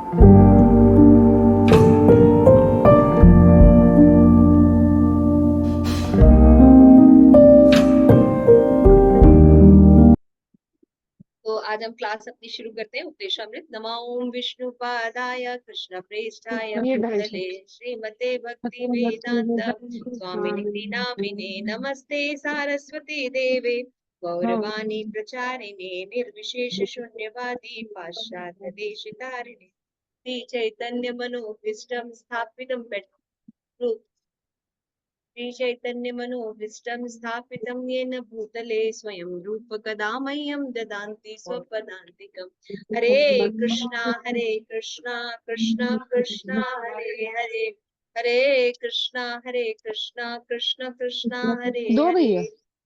तो आज हम क्लास अपनी शुरू करते हैं। उपदेशामृत। नमो ओम विष्णुपादाय कृष्ण प्रेष्ठाय भूतले श्रीमते भक्ति वेदांत स्वामिनिति नामिने नमस्ते सारस्वती देवे गौरवाणी प्रचारिणे निर्विशेष शून्यवादी पाश्चात्य देशतारिणे श्री चैतन्य मनोभीष्टं स्थापितं श्री चैतन्य मनोभीष्टं स्थापितं येन भूतले स्वयं रूप कदा मह्यं ददान्ति स्वपदान्तिकम्। हरे कृष्णा कृष्णा कृष्णा हरे हरे, हरे कृष्णा कृष्णा कृष्णा हरे दो हरे, भैया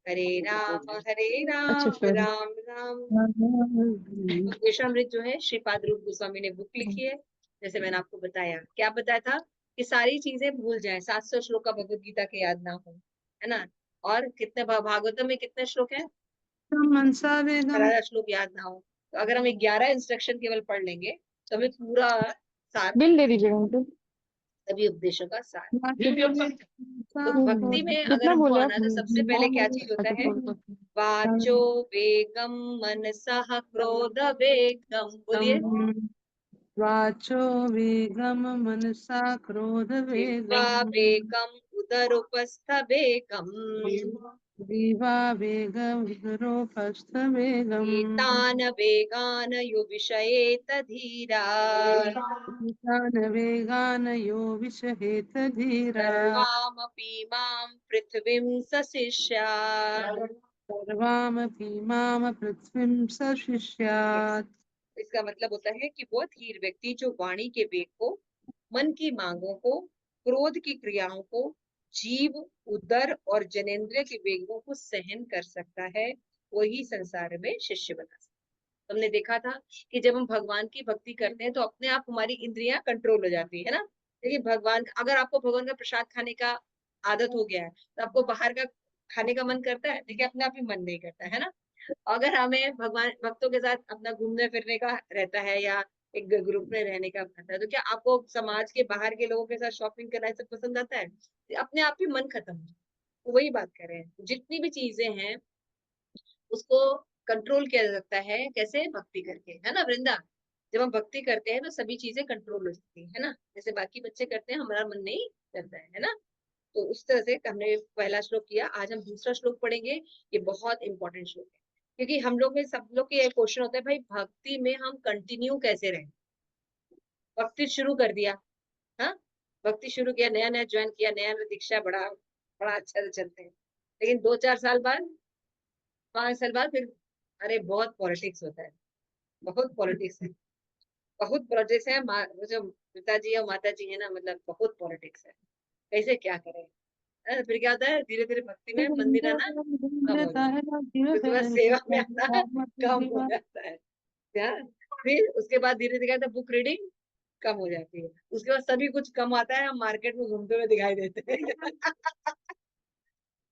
हरे राम अच्छा फिर राम राम। उपदेशामृत जो है श्रीपाद रूप गोस्वामी ने बुक लिखी है। जैसे मैंने आपको बताया, क्या बताया था कि सारी चीजें भूल जाए, 700 श्लोक का भगवत गीता के याद ना हो, है ना। और कितने भागवतम में कितने श्लोक है? मनसा वेदम 18 श्लोक याद ना हो। तो अगर हम 11 इंस्ट्रक्शन केवल पढ़ लेंगे तो हमें पूरा सार, बिल दे दीजिएगा उनको। सभी उपदेशों का सार। तो भक्ति में अगर कितना हमको बोले आना आप? है तो सबसे पहले क्या चीज होता है? वाचो वेगम मनसः क्रोध वेगम। बोलिए। वाचो वेगम मनसा क्रोध जिह्वा वेगम वेगम उदरोपस्थ वेगम, जीवा वेग उदरोपस्थ वेगम एतान वेगान यो विषयेत धीरा, ईशान वेगान यो विषहेत धीरा सर्वामपि मां पृथ्वीं सशिष्यात्। सर्वामपि माम पृथ्वीं सशिष्यात्। इसका मतलब होता है कि वो धीर व्यक्ति जो वाणी के वेग को, मन की मांगों को, क्रोध की क्रियाओं को, जीव, उदर और जनेंद्रिय के वेगों को सहन कर सकता है, वही संसार में शिष्य बना सकता है। हमने देखा था कि जब हम भगवान की भक्ति करते हैं तो अपने आप हमारी इंद्रियां कंट्रोल हो जाती है ना। लेकिन भगवान, अगर आपको भगवान का प्रसाद खाने का आदत हो गया है तो आपको बाहर का खाने का मन करता है, लेकिन अपने आप ही मन नहीं करता है ना। अगर हमें भगवान भक्तों के साथ अपना घूमने फिरने का रहता है या एक ग्रुप में रहने का रहता है, तो क्या आपको समाज के बाहर के लोगों के साथ शॉपिंग करना सब पसंद आता है? तो अपने आप ही मन खत्म हो जाता है। तो वही बात कर रहे हैं, जितनी भी चीजें हैं उसको कंट्रोल किया जा सकता है। कैसे? भक्ति करके, है ना वृंदा। जब हम भक्ति करते हैं तो सभी चीजें कंट्रोल हो जाती है ना। जैसे बाकी बच्चे करते हैं, हमारा मन नहीं करता है ना। तो उस तरह से हमने पहला श्लोक किया। आज हम दूसरा श्लोक पढ़ेंगे। ये बहुत इंपॉर्टेंट श्लोक है, क्योंकि हम लोग में, सब लोग के क्वेश्चन होता है, भाई भक्ति में हम कंटिन्यू कैसे रहें। भक्ति शुरू कर दिया, हाँ, भक्ति शुरू किया, नया नया ज्वाइन किया, नया नया दीक्षा, बड़ा बड़ा अच्छा से चलते हैं। लेकिन 2-4 साल बाद, 5 साल बाद फिर, अरे बहुत पॉलिटिक्स होता है, बहुत पॉलिटिक्स है, बहुत पॉलिटिक्स है। वो जो पिताजी और माता जी है ना, मतलब बहुत पॉलिटिक्स है, कैसे क्या करें। फिर क्या होता है, धीरे धीरे भक्ति में मंदिर आना कम हो जाता है, उसके बाद सेवा में आना कम हो जाता है। क्या? फिर उसके बाद धीरे धीरे बुक रीडिंग कम हो जाती है। उसके बाद सभी कुछ कम आता है, हम मार्केट में घूमते हुए दिखाई देते हैं।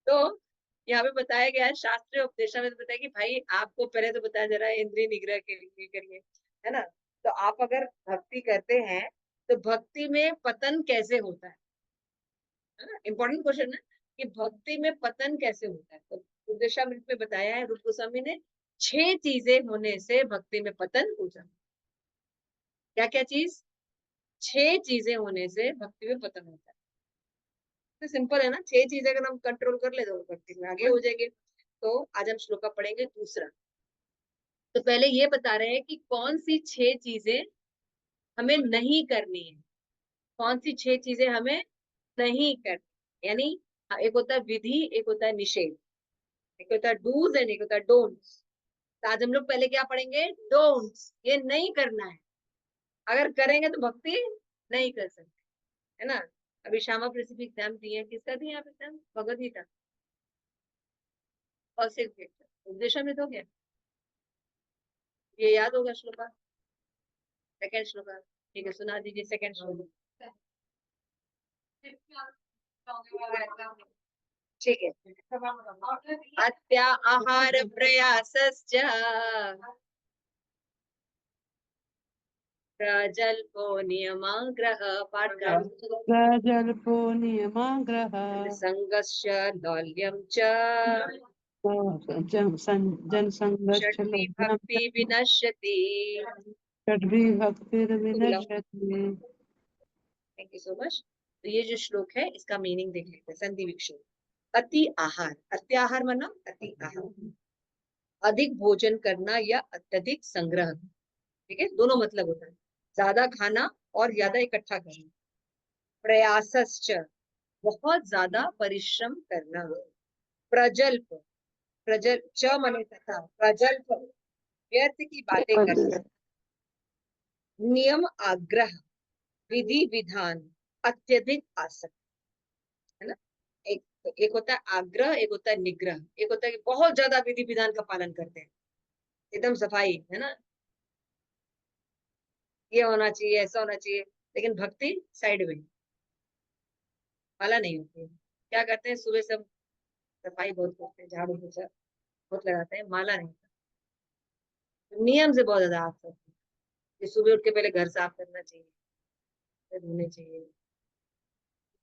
तो यहाँ पे बताया गया है, शास्त्रीय उपदेशा में तो बताया कि भाई आपको पहले तो बताया जा रहा है इंद्रिय निग्रह के लिए करिए, है ना। तो आप अगर भक्ति करते हैं तो भक्ति में पतन कैसे होता है ना, इंपॉर्टेंट क्वेश्चन है कि भक्ति में पतन कैसे होता है। तो उपदेशामृत में बताया है रूप गोस्वामी ने, 6 चीजें होने से भक्ति में पतन हो जाता है। क्या क्या चीज? 6 चीजें होने से भक्ति में पतन होता है। तो सिंपल है ना, 6 चीजें अगर हम कंट्रोल कर ले तो भक्ति में आगे हो जाएंगे। तो आज हम श्लोका पढ़ेंगे दूसरा। तो पहले ये बता रहे हैं कि कौन सी 6 चीजें हमें नहीं करनी है, कौन सी 6 चीजें हमें नहीं करनी। यानी एक होता है विधि, एक होता है निषेध, एक होता है डूज एंड एक होता है डोंट्स। तो आज हम लोग पहले क्या पढ़ेंगे? डोंट्स, ये नहीं करना है। अगर करेंगे तो भक्ति नहीं कर सकते, है ना। अभी श्यामा प्रेसी एग्जाम दिए, किसका दिया आप एग्जाम? भगवद गीता और सिर्फ उपदेशामृत हो गया, ये याद होगा श्लोका, सेकंड श्लोका। ठीक है, सुना दीजिए सेकंड श्लोक। ठीक है। अत्या आहार प्रयासश्च प्रजल्पो नियमाग्रह पाठ करो। प्रजल्पो नियमाग्रह संगस्य लौल्यं च जनसंघश्च षड्वी लभ्यं भक्ति विनश्यति। षड्भिर्भक्तिर्विनश्यति। Thank you so much. तो ये जो श्लोक है इसका मीनिंग देख लेते हैं। संधि विक्षेप। अति आहार, अति आहार माना अति आहार, अधिक भोजन करना या अत्यधिक संग्रह। ठीक है, दोनों मतलब होता है, ज्यादा खाना और ज्यादा इकट्ठा करना। प्रयासश्च, बहुत ज्यादा परिश्रम करना। प्रजल्प, प्रजल च मने तथा, प्रजल्प व्यर्थ की बातें करना। नियम आग्रह, विधि विधान, अत्यधिक आसक्ति, है ना। एक होता है आग्रह, एक होता है निग्रह। एक होता है कि बहुत ज्यादा विधि विधान का पालन करते हैं, एकदम सफाई, है ना, ये होना चाहिए, ऐसा होना चाहिए। लेकिन भक्ति साइड में, माला नहीं होती है। क्या करते हैं, सुबह सब सफाई बहुत करते हैं, झाड़ू पोछा बहुत लगाते हैं, माला नहीं। नियम से बहुत ज्यादा आसक्ति है कि सुबह उठ के पहले घर साफ करना चाहिए, फिर धोने चाहिए,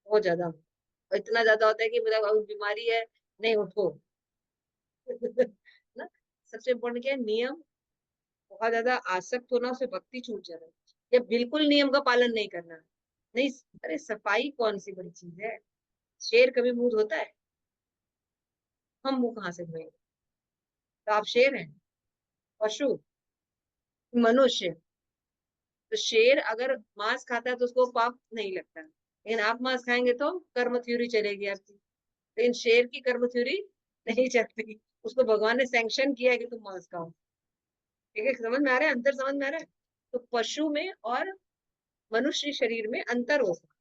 बहुत ज्यादा। और इतना ज्यादा होता है कि मतलब अब बीमारी है, नहीं उठो। ना, सबसे इम्पोर्टेंट क्या है, नियम। बहुत ज्यादा आसक्त होना, उससे भक्ति छूट जाना है। या बिल्कुल नियम का पालन नहीं करना। नहीं, अरे सफाई कौन सी बड़ी चीज है। शेर कभी मुंह धोता है? हम मुंह कहाँ से धोएंगे? तो आप शेर हैं? पशु? मनुष्य? तो शेर अगर मांस खाता है तो उसको पाप नहीं लगता, लेकिन आप मांस खाएंगे तो कर्म थ्योरी चलेगी आपकी। लेकिन शेर की कर्म थ्योरी नहीं चलती, उसको भगवान ने सैंक्शन किया है कि तुम मांस खाओ। ठीक है, समझ में आ रहा है, अंतर समझ में आ रहा है। तो पशु में और मनुष्य शरीर में अंतर हो सकता है।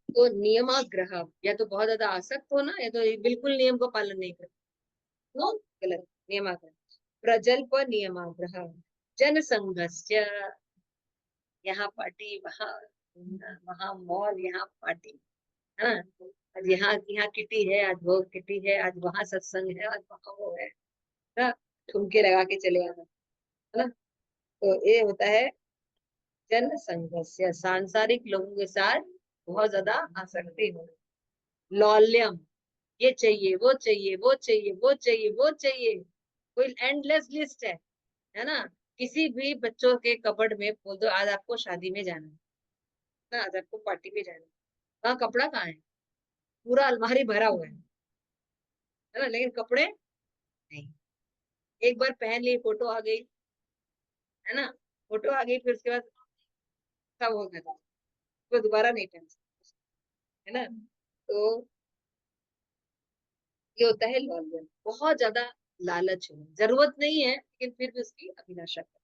तो नियमाग्रह, या तो बहुत ज्यादा आसक्त होना, या तो बिल्कुल नियम का पालन नहीं करना। नो, गलत। नियमाग्रह, प्रजल्प नियमाग्रह, जन संघस्य, यहाँ पार्टी, वहाँ वहाँ मॉल, यहाँ पार्टी, है ना। आज यहाँ यहाँ किटी है, आज वो किटी है, आज वहाँ सत्संग है, आज वहाँ वो है ना। ठुमके लगा के चले आना, है ना। तो ये होता है जन संघर्ष, सांसारिक लोगों के साथ बहुत ज्यादा आसक्ति हो। लौल्यम, ये चाहिए, वो चाहिए, वो चाहिए, वो चाहिए, वो चाहिए, कोई एंडलेस लिस्ट है ना। किसी भी बच्चों के कपबोर्ड में बोल दो आज आपको शादी में जाना है ना, आज आपको पार्टी में जाना है, कहाँ कपड़ा कहाँ है? पूरा अलमारी भरा हुआ है ना, लेकिन कपड़े नहीं। एक बार पहन ली, फोटो आ गई, है ना, फोटो आ गई, फिर उसके बाद सब हो गया, तो दोबारा नहीं पहन सकते, है ना। तो ये होता है लॉयल, बहुत ज्यादा लालच है, जरूरत नहीं है लेकिन फिर भी उसकी अभिलाषा कर।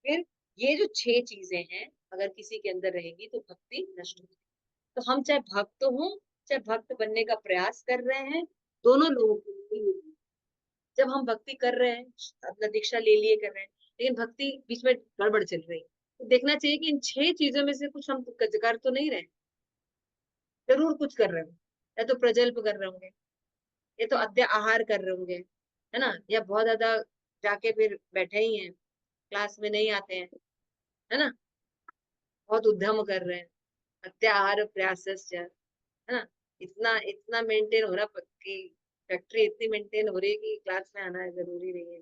फिर ये जो 6 चीजें हैं, अगर किसी के अंदर रहेगी तो भक्ति नष्ट होगी। तो हम चाहे भक्त हों, चाहे भक्त बनने का प्रयास कर रहे हैं, दोनों लोगों के लिए ये है। जब हम भक्ति कर रहे हैं, अपना दीक्षा ले लिए कर रहे हैं, लेकिन भक्ति बीच में गड़बड़ चल रही है, तो देखना चाहिए कि इन 6 चीजों में से कुछ हम कर तो नहीं रहे, जरूर कुछ कर रहे हो। या तो प्रजल्प कर रहे होंगे, ये तो अत्य आहार कर रहे होंगे, है ना, या बहुत ज्यादा जाके फिर बैठे ही हैं, क्लास में नहीं आते हैं, है ना, बहुत उद्यम कर रहे हैं, अत्य आहार प्रयास, है ना। इतना इतना मेंटेन हो रहा कि फैक्ट्री इतनी मेंटेन हो रही है कि क्लास में आना है जरूरी नहीं है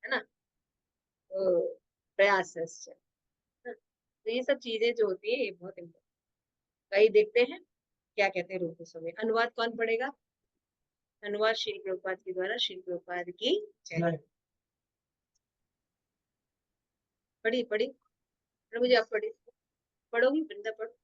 ना। तो प्रयास है ना? तो ये सब चीजें जो होती है ये बहुत इम्पोर्टेंट। कई देखते हैं क्या कहते हैं, रूप समय अनुवाद कौन पढ़ेगा? अनुवाद श्री प्रभुपाद के द्वारा, श्री प्रभुपाद की जय। पढ़ी पढ़ी, मुझे आप पढ़ी, पढ़ोगी वृंदा, पढ़ो।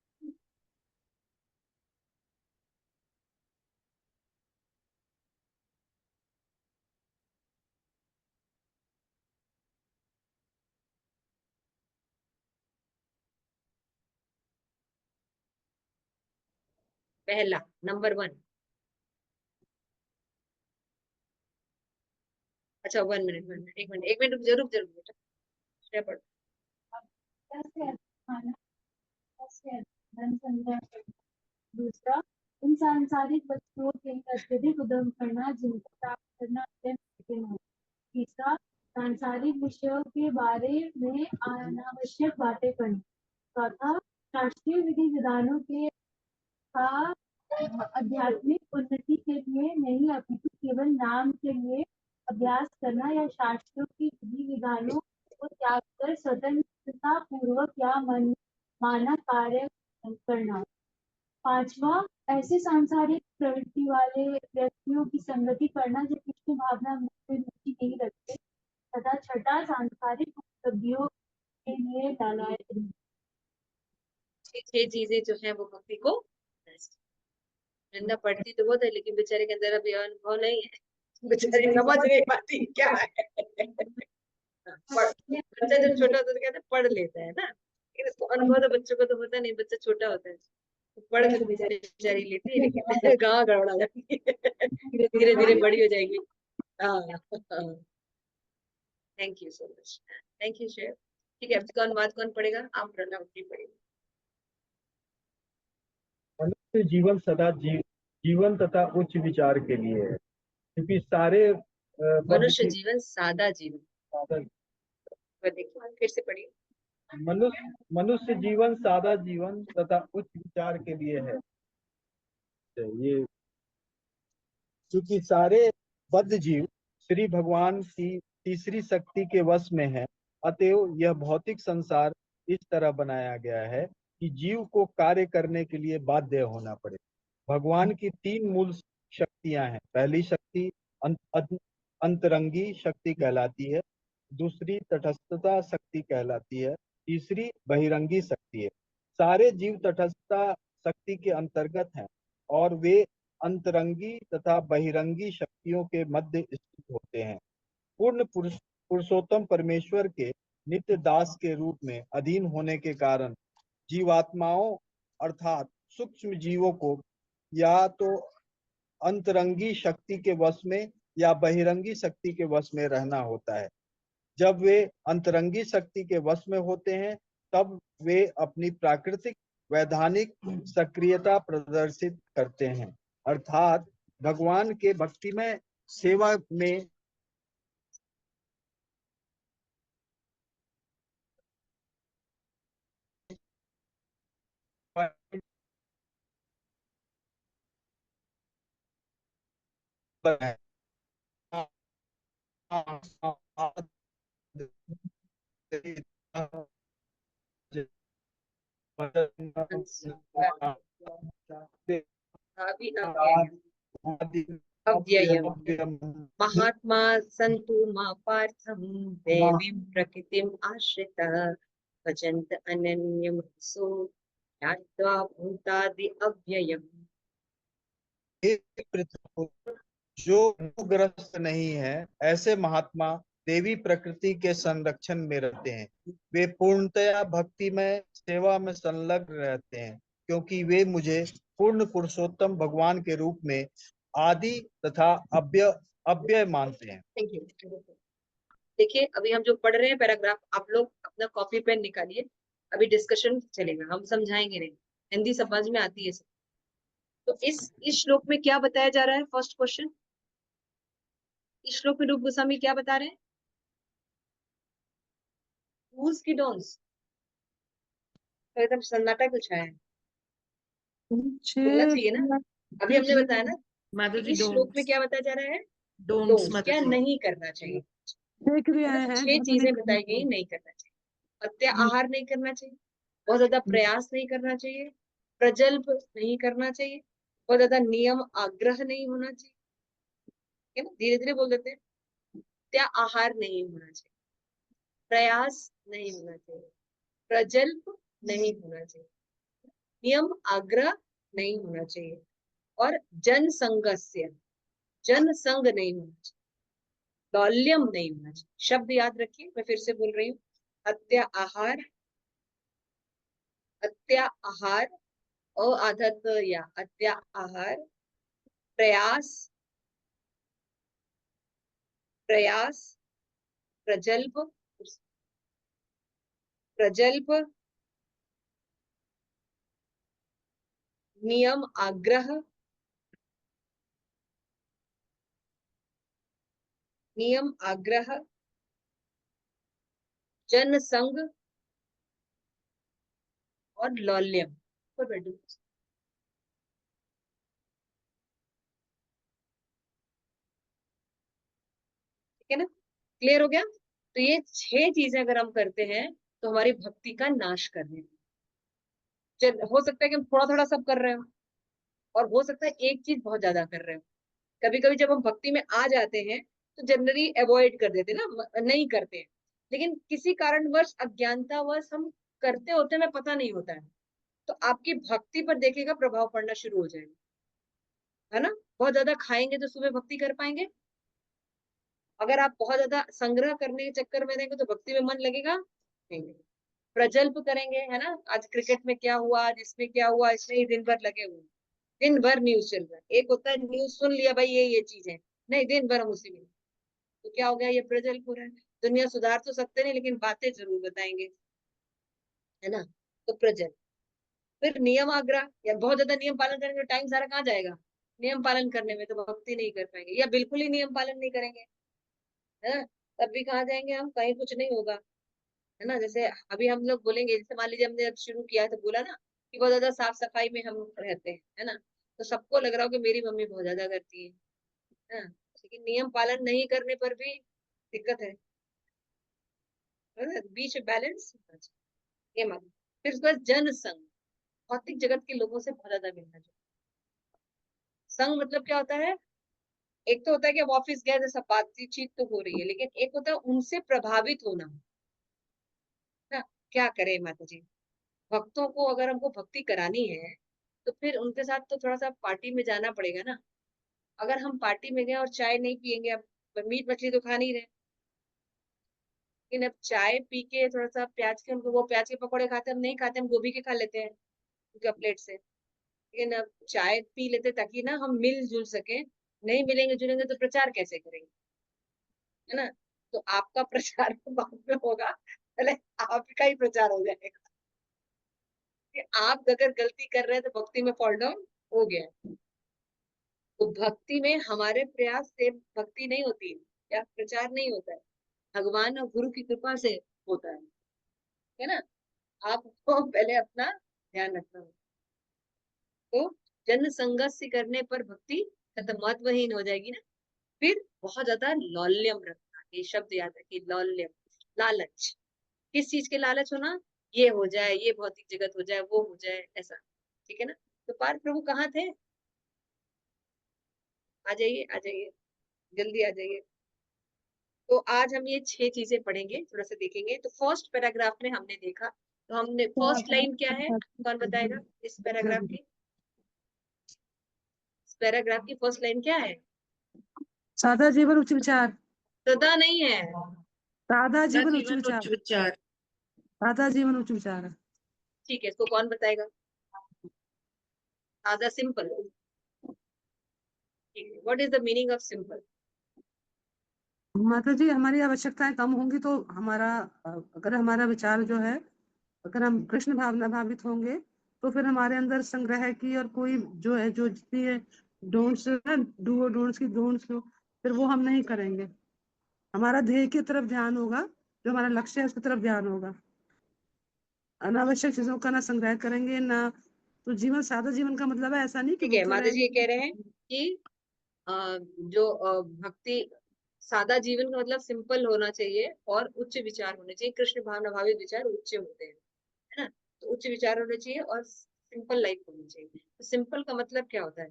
पहला, नंबर 1। अच्छा 1 मिनट, 1 मिनट, 1 मिनट, 1 मिनट, जरूर जरूर बेटा, श्रेया पढ़ो। धन संग्रह करना। दूसरा, इन सांसारिक वस्तुओं के लिए अत्यधिक उद्यम करना जिनको प्राप्त करना अत्यंत कठिन हो। तीसरा, सांसारिक विषयों के बारे में अनावश्यक बातें करना। चौथा, शास्त्रीय विधि विधानों के का आध्यात्मिक उन्नति के लिए नहीं अपितु केवल नाम के लिए अभ्यास करना या शास्त्रों की विधि विधानों को त्याग कर स्वतंत्रता पूर्वक या माना कार्य करना। पांचवा, ऐसे सांसारिक प्रवृत्ति वाले व्यक्तियों की संगति करना जो कृष्ण भावना में रुचि नहीं रखते। तथा छठा, सांसारिक उपलब्धियों के लिए लालायत नहीं। छह चीजें जो है वो भक्ति को नष्ट। वृंदा पढ़ती तो बहुत है लेकिन बेचारे के अंदर अभी अनुभव नहीं है, बेचारी समझ नहीं पाती क्या है। बच्चा जब छोटा होता है तो कहते हैं पढ़ लेता है ना, लेकिन इसको अनुभव तो बच्चों को तो होता नहीं, बच्चा छोटा होता है तो पढ़ के बेचारी बेचारी लेती है लेकिन कहाँ गड़बड़ा जाती है, धीरे धीरे बड़ी हो जाएगी। हाँ, thank you so much, thank you शेर। ठीक है, अब इसका अनुवाद कौन पढ़ेगा? आप पढ़ना, अपनी पढ़ेगी। मनुष्य जीवन सदा जीवन तथा उच्च विचार के लिए है, क्योंकि सारे मनुष्य जीवन सादा जीवन, सादा- देखिए फिर से पढ़िए। मनुष्य जीवन सादा जीवन तथा उच्च विचार के लिए है। ये क्योंकि सारे बद्ध जीव श्री भगवान की तीसरी शक्ति के वश में है, अतएव यह भौतिक संसार इस तरह बनाया गया है कि जीव को कार्य करने के लिए बाध्य होना पड़े। भगवान की तीन मूल शक्तियां हैं। पहली शक्ति अंतरंगी शक्ति कहलाती है, दूसरी तटस्थता शक्ति कहलाती है, तीसरी बहिरंगी शक्ति है। सारे जीव तटस्थता शक्ति के अंतर्गत हैं और वे अंतरंगी तथा बहिरंगी शक्तियों के मध्य स्थित होते हैं। पूर्ण पुरुषोत्तम परमेश्वर के नित्य दास के रूप में अधीन होने के कारण जीवात्माओं अर्थात सूक्ष्म जीवों को या तो अंतरंगी शक्ति के वश में या बहिरंगी शक्ति के वश में रहना होता है। जब वे अंतरंगी शक्ति के वश में होते हैं तब वे अपनी प्राकृतिक वैधानिक सक्रियता प्रदर्शित करते हैं, अर्थात भगवान के भक्तिमय सेवा में अव्ययम् महात्मा सन्तु मा पार्थं दैवीं प्रकृतिम् आश्रितः भजन्त अनन्यमनसो ज्ञात्वा भूतादि अव्ययम्। जो रोगग्रस्त नहीं है ऐसे महात्मा देवी प्रकृति के संरक्षण में रहते हैं। वे पूर्णतया भक्तिमय सेवा में संलग्न रहते हैं, क्योंकि वे मुझे पूर्ण पुरुषोत्तम भगवान के रूप में आदि तथा अव्यय मानते हैं। Thank you. देखिए अभी हम जो पढ़ रहे हैं पैराग्राफ, आप लोग अपना कॉपी पेन निकालिए, अभी डिस्कशन चलेगा, हम समझाएंगे नहीं, हिंदी समझ में आती है सब। तो इस श्लोक में क्या बताया जा रहा है? फर्स्ट क्वेश्चन, इस श्लोक में रूप गोस्वामी क्या बता रहे हैं? डूज की डोंट्स, तो एकदम सन्नाटा क्यों छाया है? बोलना चाहिए ना, अभी हमने बताया ना माधव जी इस श्लोक में क्या बताया जा रहा है? डोंट्स, क्या नहीं करना चाहिए। देख रहे हैं 6 चीजें बताई गई नहीं करना चाहिए। अत्य आहार नहीं करना चाहिए, बहुत ज्यादा प्रयास नहीं करना चाहिए, प्रजल्प नहीं करना चाहिए, बहुत ज्यादा नियम आग्रह नहीं होना चाहिए, है ना, धीरे धीरे बोल देते हैं। त्या आहार नहीं होना चाहिए, प्रयास नहीं होना चाहिए, प्रजल्प नहीं होना चाहिए, नियम आग्रह नहीं होना चाहिए, और जनसंगस्य, जनसंग नहीं होना चाहिए, लौल्यम नहीं होना चाहिए। शब्द याद रखिए, मैं फिर से बोल रही हूँ। अत्या आहार, अत्या आहार, आधत या अत्या आहार, प्रयास, प्रयास, प्रजल्प, प्रजल्प, नियम आग्रह, नियम आग्रह, जन संग और लौल्यम पर बैठो। ठीक है ना, क्लियर हो गया। तो ये 6 चीजें अगर हम करते हैं तो हमारी भक्ति का नाश कर रहे हैं। हो सकता है कि हम थोड़ा थोड़ा सब कर रहे हो, और हो सकता है एक चीज बहुत ज्यादा कर रहे हो। कभी कभी जब हम भक्ति में आ जाते हैं तो जनरली अवॉइड कर देते हैं ना, नहीं करते हैं। लेकिन किसी कारणवश अज्ञानतावश हम करते होते हैं, हमें पता नहीं होता है, तो आपकी भक्ति पर देखिएगा प्रभाव पड़ना शुरू हो जाएगा, है ना। बहुत ज्यादा खाएंगे तो सुबह भक्ति कर पाएंगे? अगर आप बहुत ज्यादा संग्रह करने के चक्कर में रहेंगे तो भक्ति में मन लगेगा नहीं। प्रजल्प करेंगे, है ना, आज क्रिकेट में क्या हुआ, आज इसमें क्या हुआ, इसमें ही दिन भर लगे हुए हैं। दिन भर न्यूज चल रहा है। एक होता है न्यूज सुन लिया भाई ये चीज है, नहीं दिन भर हम उसी में। तो क्या हो गया, ये प्रजल्प हो रहा है। दुनिया सुधार तो सकते नहीं, लेकिन बातें जरूर बताएंगे, है ना। तो प्रजल्प। फिर नियम आग्रह, या बहुत ज्यादा नियम पालन करेंगे तो टाइम सारा कहाँ जाएगा नियम पालन करने में, तो भक्ति नहीं कर पाएंगे। या बिल्कुल ही नियम पालन नहीं करेंगे, है ना, तब भी कहाँ जाएंगे हम, कहीं कुछ नहीं होगा, है ना। जैसे अभी हम लोग बोलेंगे, जैसे मान लीजिए हमने जब शुरू किया तो बोला ना कि बहुत ज्यादा साफ सफाई में हम रहते हैं, है ना। तो सबको लग रहा हो कि मेरी मम्मी बहुत ज्यादा करती है ना। लेकिन नियम पालन नहीं करने पर भी दिक्कत है ना? बीच में बैलेंस होना चाहिए, ये मानो। फिर उसके बाद जन संग, भौतिक जगत के लोगों से बहुत ज्यादा मिलना चाहिए। संग मतलब क्या होता है, एक तो होता है कि अब ऑफिस गए तो सब बातचीत तो हो रही है, लेकिन एक होता है उनसे प्रभावित होना ना। क्या करें माता जी, भक्तों को अगर हमको भक्ति करानी है तो फिर उनके साथ तो थोड़ा सा पार्टी में जाना पड़ेगा ना। अगर हम पार्टी में गए और चाय नहीं पियेंगे, अब मीट मछली तो खा नहीं रहे, लेकिन अब चाय पी के थोड़ा सा प्याज के, उनको वो प्याज के पकौड़े खाते हम नहीं खाते, हम गोभी के खा लेते हैं उनका प्लेट से। लेकिन अब चाय पी लेते ताकि ना हम मिल जुल सके। नहीं मिलेंगे जुलेंगे तो प्रचार कैसे करेंगे, है ना। तो आपका प्रचार तो बाद में होगा, पहले आपका ही प्रचार हो जाएगा कि आप अगर गलती कर रहे हैं तो भक्ति में फॉल डाउन हो गया है। तो भक्ति में हमारे प्रयास से भक्ति नहीं होती है, या प्रचार नहीं होता है, भगवान और गुरु की कृपा से होता है ना। आपको पहले अपना ध्यान रखना होगा। तो जन संगत करने पर भक्ति खत्म, महत्वहीन हो जाएगी ना। फिर बहुत ज्यादा लौल्यम रखना, ये शब्द याद रखिए, लौल्यम, लालच। किस चीज के लालच होना, ये हो जाए, ये भौतिक जगत हो जाए, वो हो जाए, ऐसा। ठीक है ना। तो पार्थ प्रभु कहाँ थे, आ जाइए आ जाइए, जल्दी आ जाइए। तो आज हम ये 6 चीजें पढ़ेंगे, थोड़ा सा देखेंगे। तो फर्स्ट पैराग्राफ में हमने देखा, तो हमने फर्स्ट लाइन क्या है, कौन बताएगा इस पैराग्राफ की, इस पैराग्राफ की फर्स्ट लाइन क्या है? सादा जीवन उच्च विचार। सदा नहीं है, सादा जीवन उच्च जीवन विचार। उच्च विचार। सादा जीवन उच्च विचार। ठीक है, इसको कौन बताएगा? सादा, सिंपल। ठीक है, what is the meaning of simple? माता जी, हमारी आवश्यकताएं कम होंगी तो हमारा अगर हमारा विचार जो है, अगर हम कृष्ण भावना भावित होंगे तो फिर हमारे अंदर संग्रह की और कोई जो है, जो जितनी है डोंट्स ना, डू और डोंट्स की डोंट्स, फिर वो हम नहीं करेंगे। हमारा ध्येय की तरफ ध्यान होगा, जो हमारा लक्ष्य है उसकी तरफ ध्यान होगा। अनावश्यक चीजों का ना संग्रह करेंगे ना, तो जीवन, सादा जीवन का मतलब है ऐसा नहीं कि ठीक है, भूखे माता जी ये कह रहे हैं रहेंगे। कि जो भक्ति, सादा जीवन का मतलब सिंपल होना चाहिए और उच्च विचार होने चाहिए। कृष्ण भावना भावित विचार उच्च होते हैं, है ना। तो उच्च विचार होने चाहिए और सिंपल लाइफ होनी चाहिए। तो सिंपल का मतलब क्या होता है,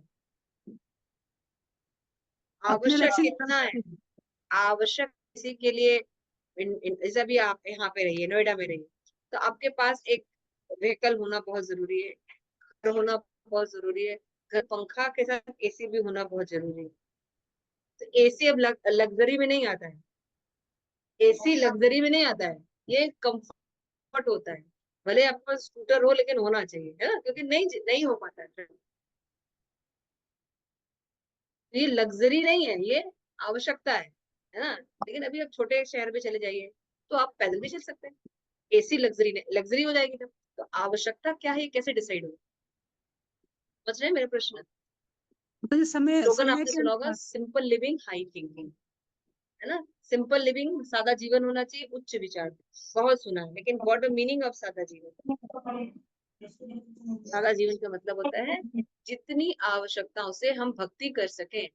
अपने आवश्यक लक्ष्य कितना है, आवश्यक किसी के लिए। जैसे भी आप यहाँ पे रहिए, नोएडा में रहिए, तो आपके पास एक व्हीकल होना बहुत जरूरी है, घर होना बहुत जरूरी है, घर पंखा के साथ एसी भी होना बहुत जरूरी है। तो एसी अब लग्जरी में नहीं आता है, एसी लग्जरी में नहीं आता है, ये कंफर्ट होता है। भले आपके पास स्कूटर हो लेकिन होना चाहिए, है ना, क्योंकि नहीं नहीं हो पाता है। तो ये लग्जरी नहीं है, ये आवश्यकता है ना। लेकिन अभी आप छोटे शहर में चले जाइए तो आप पैदल भी चल सकते हैं, एसी लग्जरी नहीं, लग्जरी हो जाएगी तब। तो आवश्यकता क्या है, ये कैसे डिसाइड होगा? समझ रहे हैं मेरा प्रश्न? तो ये समय स्लोगन समय आपने के सुना होगा, अनुसार। सिंपल लिविंग हाई थिंकिंग, है ना। सिंपल लिविंग, सादा जीवन होना चाहिए, उच्च विचार। बहुत सुना है, लेकिन व्हाट द मीनिंग ऑफ सादा जीवन? सादा जीवन का मतलब होता है जितनी आवश्यकताओं से हम भक्ति कर सकें।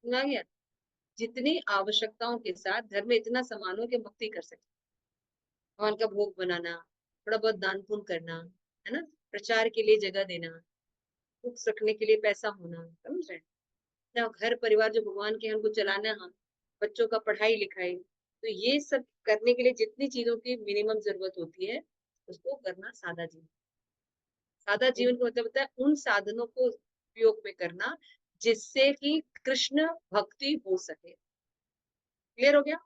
सुना गया? जितनी आवश्यकताओं के साथ घर में इतना सामान हो कि भक्ति कर सके। भगवान का भोग बनाना, थोड़ा बहुत दान पुण्य करना, है ना, प्रचार के लिए जगह देना, बुक्स रखने के लिए पैसा होना, समझ रहे हैं ना, घर परिवार जो भगवान के हैं उनको चलाना, हाँ, बच्चों का पढ़ाई लिखाई, तो ये सब करने के लिए जितनी चीजों की मिनिमम जरूरत होती है उसको करना सादा जीवन। सादा जीवन का मतलब होता है उन साधनों को उपयोग में करना जिससे कि कृष्ण भक्ति हो सके। क्लियर हो गया?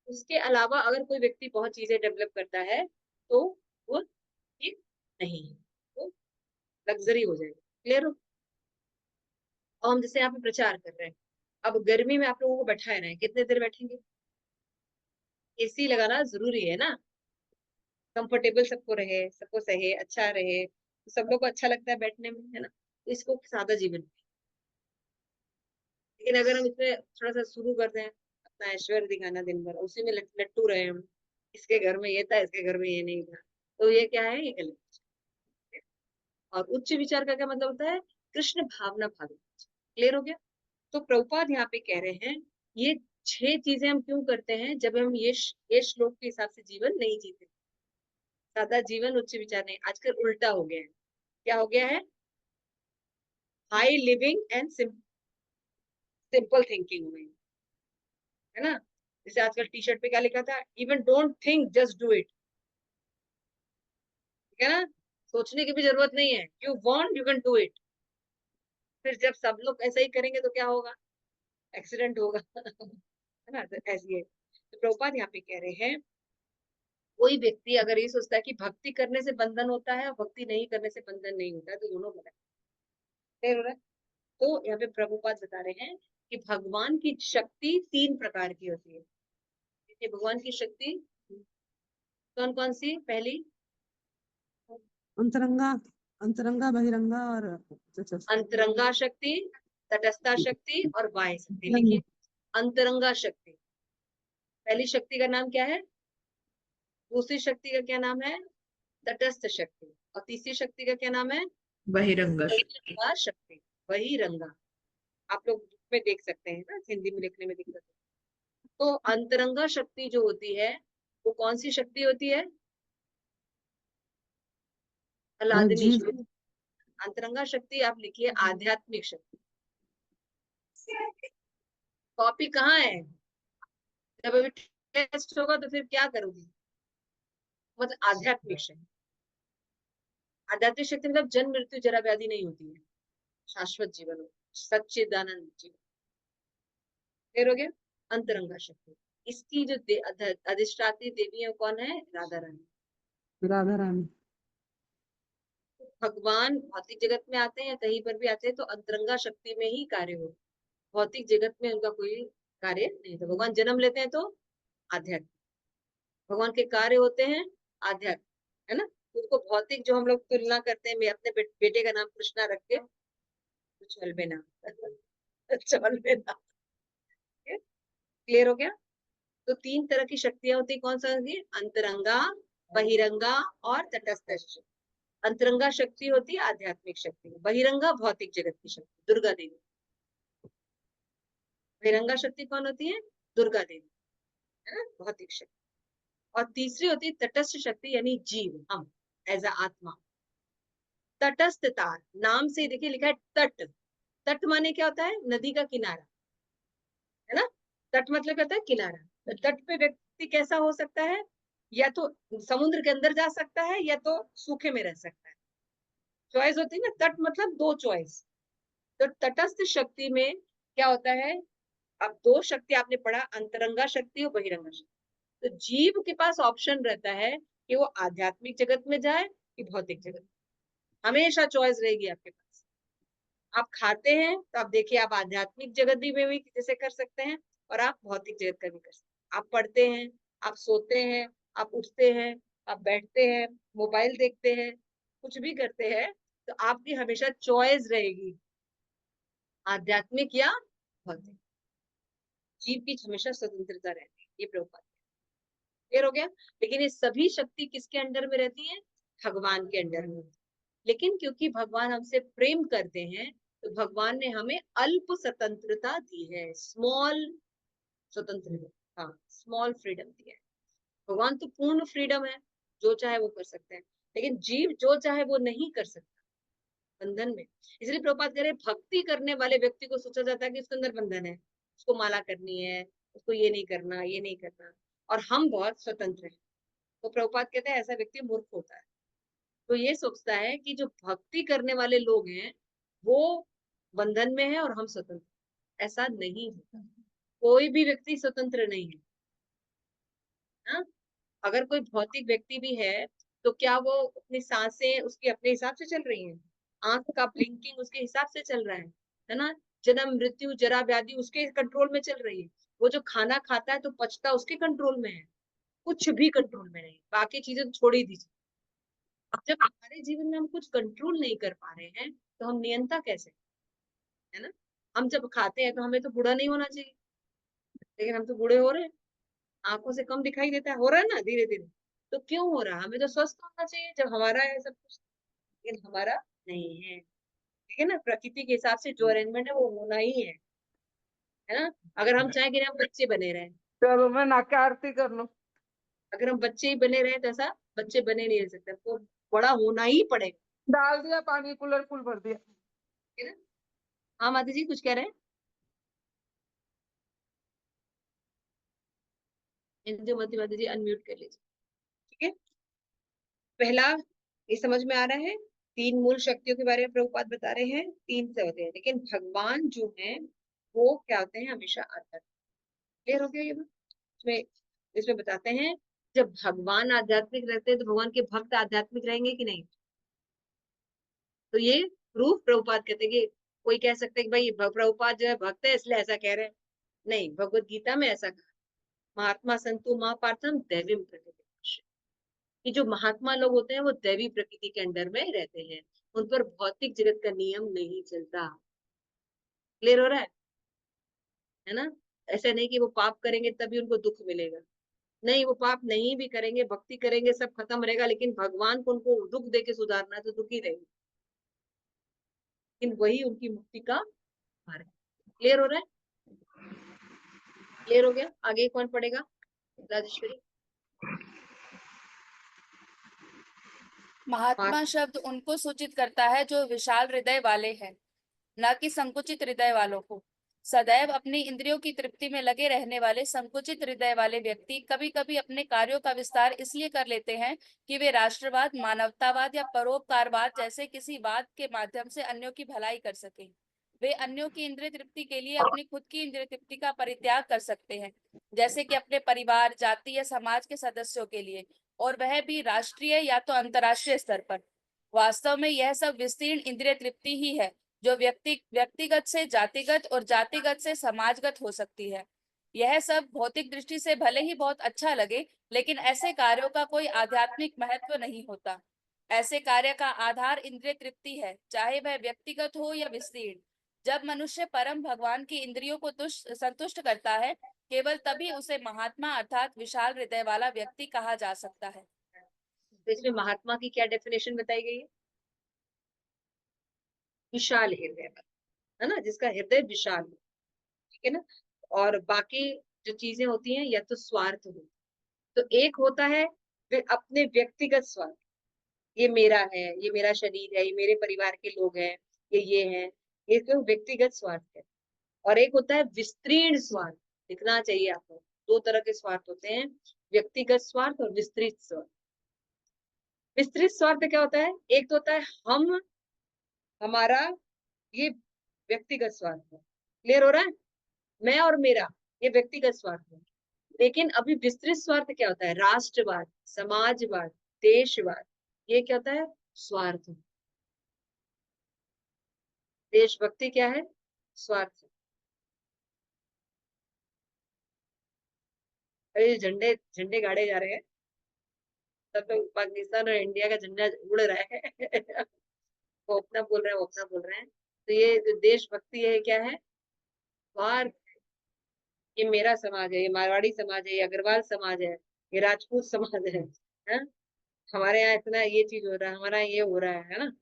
उसके अलावा अगर कोई व्यक्ति बहुत चीजें डेवलप करता है तो वो ठीक नहीं है, वो लग्जरी हो जाएगा। क्लियर हो? और हम जैसे यहाँ पे प्रचार कर रहे हैं, अब गर्मी में आप लोगों को बैठाए रहे हैं, कितने देर बैठेंगे? एसी लगाना जरूरी है ना, कंफर्टेबल सबको रहे, सबको सहे, अच्छा रहे, तो सब लोग को अच्छा लगता है बैठने में, है ना, तो इसको सादा जीवन। लेकिन अगर हम इसमें थोड़ा सा शुरू कर दें अपना ऐश्वर्य दिखाना दिन भर, उसी में लट्टू रहे हम, इसके घर में ये था, इसके घर में ये नहीं था, तो ये क्या है? ये गलत है। और उच्च विचार का क्या मतलब होता है? कृष्ण भावना भावी। क्लियर हो गया? तो प्रभुपाद यहाँ पे कह रहे हैं ये 6 चीजें हम क्यों करते हैं जब हम ये श्लोक के हिसाब से जीवन नहीं जीते। सादा जीवन, उच्च विचार नहीं, आजकल उल्टा हो गया है। क्या हो गया है? High living and simple thinking में, है ना। जैसे आजकल टी शर्ट पे क्या लिखा था? Even don't think, just do it. ठीक है ना, सोचने की भी जरूरत नहीं है, you want you can do it. फिर जब सब लोग ऐसा ही करेंगे तो क्या होगा? एक्सीडेंट होगा। है ना, तो ऐसी है। तो प्रभुपाद यहाँ पे कह रहे हैं कोई व्यक्ति अगर ये सोचता है कि भक्ति करने से बंधन होता है और भक्ति नहीं करने से बंधन नहीं होता है, तो दोनों गलत है। तो यहाँ पे प्रभुपाद बता रहे हैं कि भगवान की शक्ति 3 प्रकार की होती है। देखिए भगवान की शक्ति कौन कौन सी? पहली अंतरंगा, अंतरंगा, बहिरंगा और अंतरंगा शक्ति, तटस्था शक्ति और बाह्य शक्ति। लिखिए अंतरंगा शक्ति, पहली शक्ति का नाम क्या है? दूसरी शक्ति का क्या नाम है? तटस्थ शक्ति। और तीसरी शक्ति का क्या नाम है? बहिरंगा बहिरंगा शक्ति। बहिरंगा आप लोग में देख सकते हैं ना, हिंदी में लिखने में दिक्कत है। तो अंतरंगा शक्ति जो होती है वो कौन सी शक्ति होती है? अलादनी जीव। शक्ति। अंतरंगा शक्ति आप लिखिए आध्यात्मिक शक्ति। कॉपी कहाँ है? जब अभी टेस्ट होगा तो फिर क्या करोगी? मतलब आध्यात्मिक शक्ति। आध्यात्मिक शक्ति मतलब जन्म मृत्यु जरा व्याधि नहीं होती है, शाश्वत जीवन हो, सच्चिदानंद जीवन। फिर हो गया अंतरंगा शक्ति। इसकी जो अधिष्ठात्री देवी है कौन है? राधा रानी। राधा रानी। भगवान भौतिक जगत में आते हैं या कहीं पर भी आते हैं तो अंतरंगा शक्ति में ही कार्य हो, भौतिक जगत में उनका कोई कार्य नहीं। तो भगवान जन्म लेते हैं तो आध्यात्मिक, भगवान के कार्य होते हैं आध्यात्मिक, है ना। उसको भौतिक जो हम लोग तुलना करते हैं, मैं अपने बेटे का नाम कृष्णा रख के चल बेना चल बेना। क्लियर हो गया? तो 3 तरह की शक्तियां होती है, कौन सा होती है? अंतरंगा, बहिरंगा और तटस्थ शक्ति। अंतरंगा शक्ति होती है आध्यात्मिक शक्ति, बहिरंगा भौतिक जगत की शक्ति, दुर्गा देवी। बहिरंगा शक्ति कौन होती है? दुर्गा देवी, है ना, भौतिक शक्ति। और तीसरी होती है तटस्थ शक्ति, यानी जीव, हम एज अ आत्मा। तटस्थता नाम से देखिए लिखा है तट। तट माने क्या होता है? नदी का किनारा, है ना। तट मतलब क्या होता है? किनारा। तो तट पे व्यक्ति कैसा हो सकता है? या तो समुद्र के अंदर जा सकता है या तो सूखे में रह सकता है। चॉइस होती है ना, तट मतलब 2 चॉइस। तो तटस्थ शक्ति में क्या होता है? अब 2 शक्ति आपने पढ़ा, अंतरंगा शक्ति और बहिरंगा शक्ति। तो जीव के पास ऑप्शन रहता है कि वो आध्यात्मिक जगत में जाए कि भौतिक जगत। हमेशा चॉइस रहेगी आपके पास। आप खाते हैं तो आप देखिए आप आध्यात्मिक जगत में भी जैसे कर सकते हैं और आप भौतिक जगत का भी कर सकते हैं। आप पढ़ते हैं, आप सोते हैं, आप उठते हैं, आप बैठते हैं, मोबाइल देखते हैं, कुछ भी करते हैं, तो आपकी हमेशा चॉइस रहेगी आध्यात्मिक या भौतिक। जीव की हमेशा स्वतंत्रता रहती है, ये प्रभुपाद क्लियर हो गया। लेकिन ये सभी शक्ति किसके अंडर में रहती है? भगवान के अंडर में। लेकिन क्योंकि भगवान हमसे प्रेम करते हैं तो भगवान ने हमें अल्प स्वतंत्रता दी है, स्मॉल स्वतंत्रता, हाँ स्मॉल फ्रीडम दी है। भगवान तो पूर्ण फ्रीडम है, जो चाहे वो कर सकते हैं, लेकिन जीव जो चाहे वो नहीं कर सकता बंधन में। इसलिए प्रभुपाद कह रहे भक्ति करने वाले व्यक्ति को सोचा जाता है कि उसके अंदर बंधन है, उसको माला करनी है, उसको ये नहीं करना, ये नहीं करना, और हम बहुत स्वतंत्र हैं। तो प्रभुपाद कहते हैं ऐसा व्यक्ति मूर्ख होता है। तो ये सोचता है कि जो भक्ति करने वाले लोग हैं वो बंधन में है और हम स्वतंत्र। ऐसा नहीं होता, कोई भी व्यक्ति स्वतंत्र नहीं है। हाँ? अगर कोई भौतिक व्यक्ति भी है तो क्या वो अपनी सांसें उसकी अपने हिसाब से चल रही हैं? आंख का ब्लिंकिंग उसके हिसाब से चल रहा है ना? जन्म मृत्यु जरा व्याधि उसके कंट्रोल में चल रही है। वो जो खाना खाता है तो पचता उसके कंट्रोल में है, कुछ भी कंट्रोल में नहीं, बाकी चीजें तो छोड़ ही दीजिए। अब जब हमारे जीवन में हम कुछ कंट्रोल नहीं कर पा रहे हैं तो हम नियंता कैसे, है ना? हम जब खाते हैं तो हमें तो बूढ़ा नहीं होना चाहिए, लेकिन हम तो बूढ़े हो रहे हैं, आंखों से कम दिखाई देता है, हो रहा है ना धीरे धीरे। तो क्यों हो रहा है? हमें तो स्वस्थ होना चाहिए जब हमारा है सब कुछ, लेकिन हमारा नहीं है। ठीक है ना? प्रकृति के हिसाब से जो अरेंजमेंट है वो होना ही है ना? अगर हम चाहें कि हम बच्चे बने रहे, चलो मैं नाके आरती कर लूं। अगर हम बच्चे ही बने रहे तो ऐसा बच्चे बने नहीं रह सकते, हमको बड़ा होना ही पड़ेगा। डाल दिया पानी, कूलर फुल भर दिया। ठीक है ना? हाँ माता जी कुछ कह रहे हैं? इंदुमती माता जी अनम्यूट कर लीजिए। ठीक है, पहला ये समझ में आ रहा है, तीन मूल शक्तियों के बारे में प्रभुपाद बता रहे हैं, तीन से होते हैं, लेकिन भगवान जो है वो क्या होते हैं? हमेशा आध्यात्मिक। क्लियर हो गया ये बात? इसमें इसमें बताते हैं जब भगवान आध्यात्मिक रहते हैं तो भगवान के भक्त आध्यात्मिक रहेंगे कि नहीं? तो ये प्रूफ प्रभुपाद कहते हैं कि कोई कह सकते हैं कि भाई प्रभुपाद जो है भक्त है इसलिए ऐसा कह रहे हैं, नहीं, भगवत गीता में ऐसा कहा, महात्मा संतु महापार्थम दैवीम प्रकृति, कि जो महात्मा लोग होते हैं वो दैवी प्रकृति के अंडर में रहते हैं, उन पर भौतिक जगत का नियम नहीं चलता। क्लियर हो रहा है ना? ऐसा नहीं कि वो पाप करेंगे तभी उनको दुख मिलेगा, नहीं, वो पाप नहीं भी करेंगे, भक्ति करेंगे, सब खत्म रहेगा, लेकिन भगवान को उनको दुख दे के सुधारना है तो दुखी रहेंगे, लेकिन वही उनकी मुक्ति का मार्ग है। क्लियर हो रहा है? क्लियर हो गया? आगे कौन पढ़ेगा? राजेश्वरी। महात्मा शब्द उनको सूचित करता है जो विशाल हृदय वाले हैं, न कि संकुचित हृदय वालों को। सदैव अपनी इंद्रियों की तृप्ति में लगे रहने वाले संकुचित हृदय वाले व्यक्ति कभी कभी अपने कार्यों का विस्तार इसलिए कर लेते हैं कि वे राष्ट्रवाद, मानवतावाद या परोपकारवाद जैसे किसी वाद के माध्यम से अन्यों की भलाई कर सकें। वे अन्यों की इंद्रिय तृप्ति के लिए अपनी खुद की इंद्रिय तृप्ति का परित्याग कर सकते हैं, जैसे कि अपने परिवार, जाति या समाज के सदस्यों के लिए, और वह भी राष्ट्रीय या तो अंतर्राष्ट्रीय स्तर पर। वास्तव में यह सब विस्तीर्ण इंद्रिय तृप्ति ही है जो व्यक्तिगत से जातिगत और जातिगत से समाजगत हो सकती है। यह सब भौतिक दृष्टि से भले ही बहुत अच्छा लगे, लेकिन ऐसे कार्यों का कोई आध्यात्मिक महत्व नहीं होता। ऐसे कार्य का आधार इंद्रिय तृप्ति है, चाहे वह व्यक्तिगत हो या विस्तीर्ण। जब मनुष्य परम भगवान की इंद्रियों को संतुष्ट करता है, केवल तभी उसे महात्मा अर्थात विशाल हृदय वाला व्यक्ति कहा जा सकता है। तो इसमें महात्मा की क्या डेफिनेशन बताई गई है? विशाल हृदय वाला, है ना, जिसका हृदय विशाल हो। ठीक है ना? और बाकी जो चीजें होती हैं या तो स्वार्थ हो, तो एक होता है अपने व्यक्तिगत स्वार्थ, ये मेरा है, ये मेरा शरीर है, ये मेरे परिवार के लोग हैं, ये हैं, ये तो व्यक्तिगत स्वार्थ है। और एक होता है विस्तृण स्वार्थ, दिखना चाहिए आपको। दो तरह के स्वार्थ होते हैं, व्यक्तिगत स्वार्थ और विस्तृत स्वार्थ। विस्तृत स्वार्थ क्या होता है? एक तो होता है हम, हमारा, ये व्यक्तिगत स्वार्थ है। क्लियर हो रहा है? मैं और मेरा, ये व्यक्तिगत स्वार्थ है। लेकिन अभी विस्तृत स्वार्थ क्या होता है? राष्ट्रवाद, समाजवाद, देशवाद, ये क्या होता है? स्वार्थ। देशभक्ति क्या है? स्वार्थ। अरे झंडे झंडे गाड़े जा रहे हैं, तब तो पाकिस्तान और इंडिया का झंडा उड़ रहा है वो अपना बोल रहे हैं, वो अपना बोल रहे हैं। तो ये जो देशभक्ति है क्या है? स्वार्थ। ये मेरा समाज है, ये मारवाड़ी समाज है, ये अग्रवाल समाज है, ये राजपूत समाज है? हमारे यहाँ इतना ये चीज हो रहा है, हमारा यहाँ ये हो रहा है ना?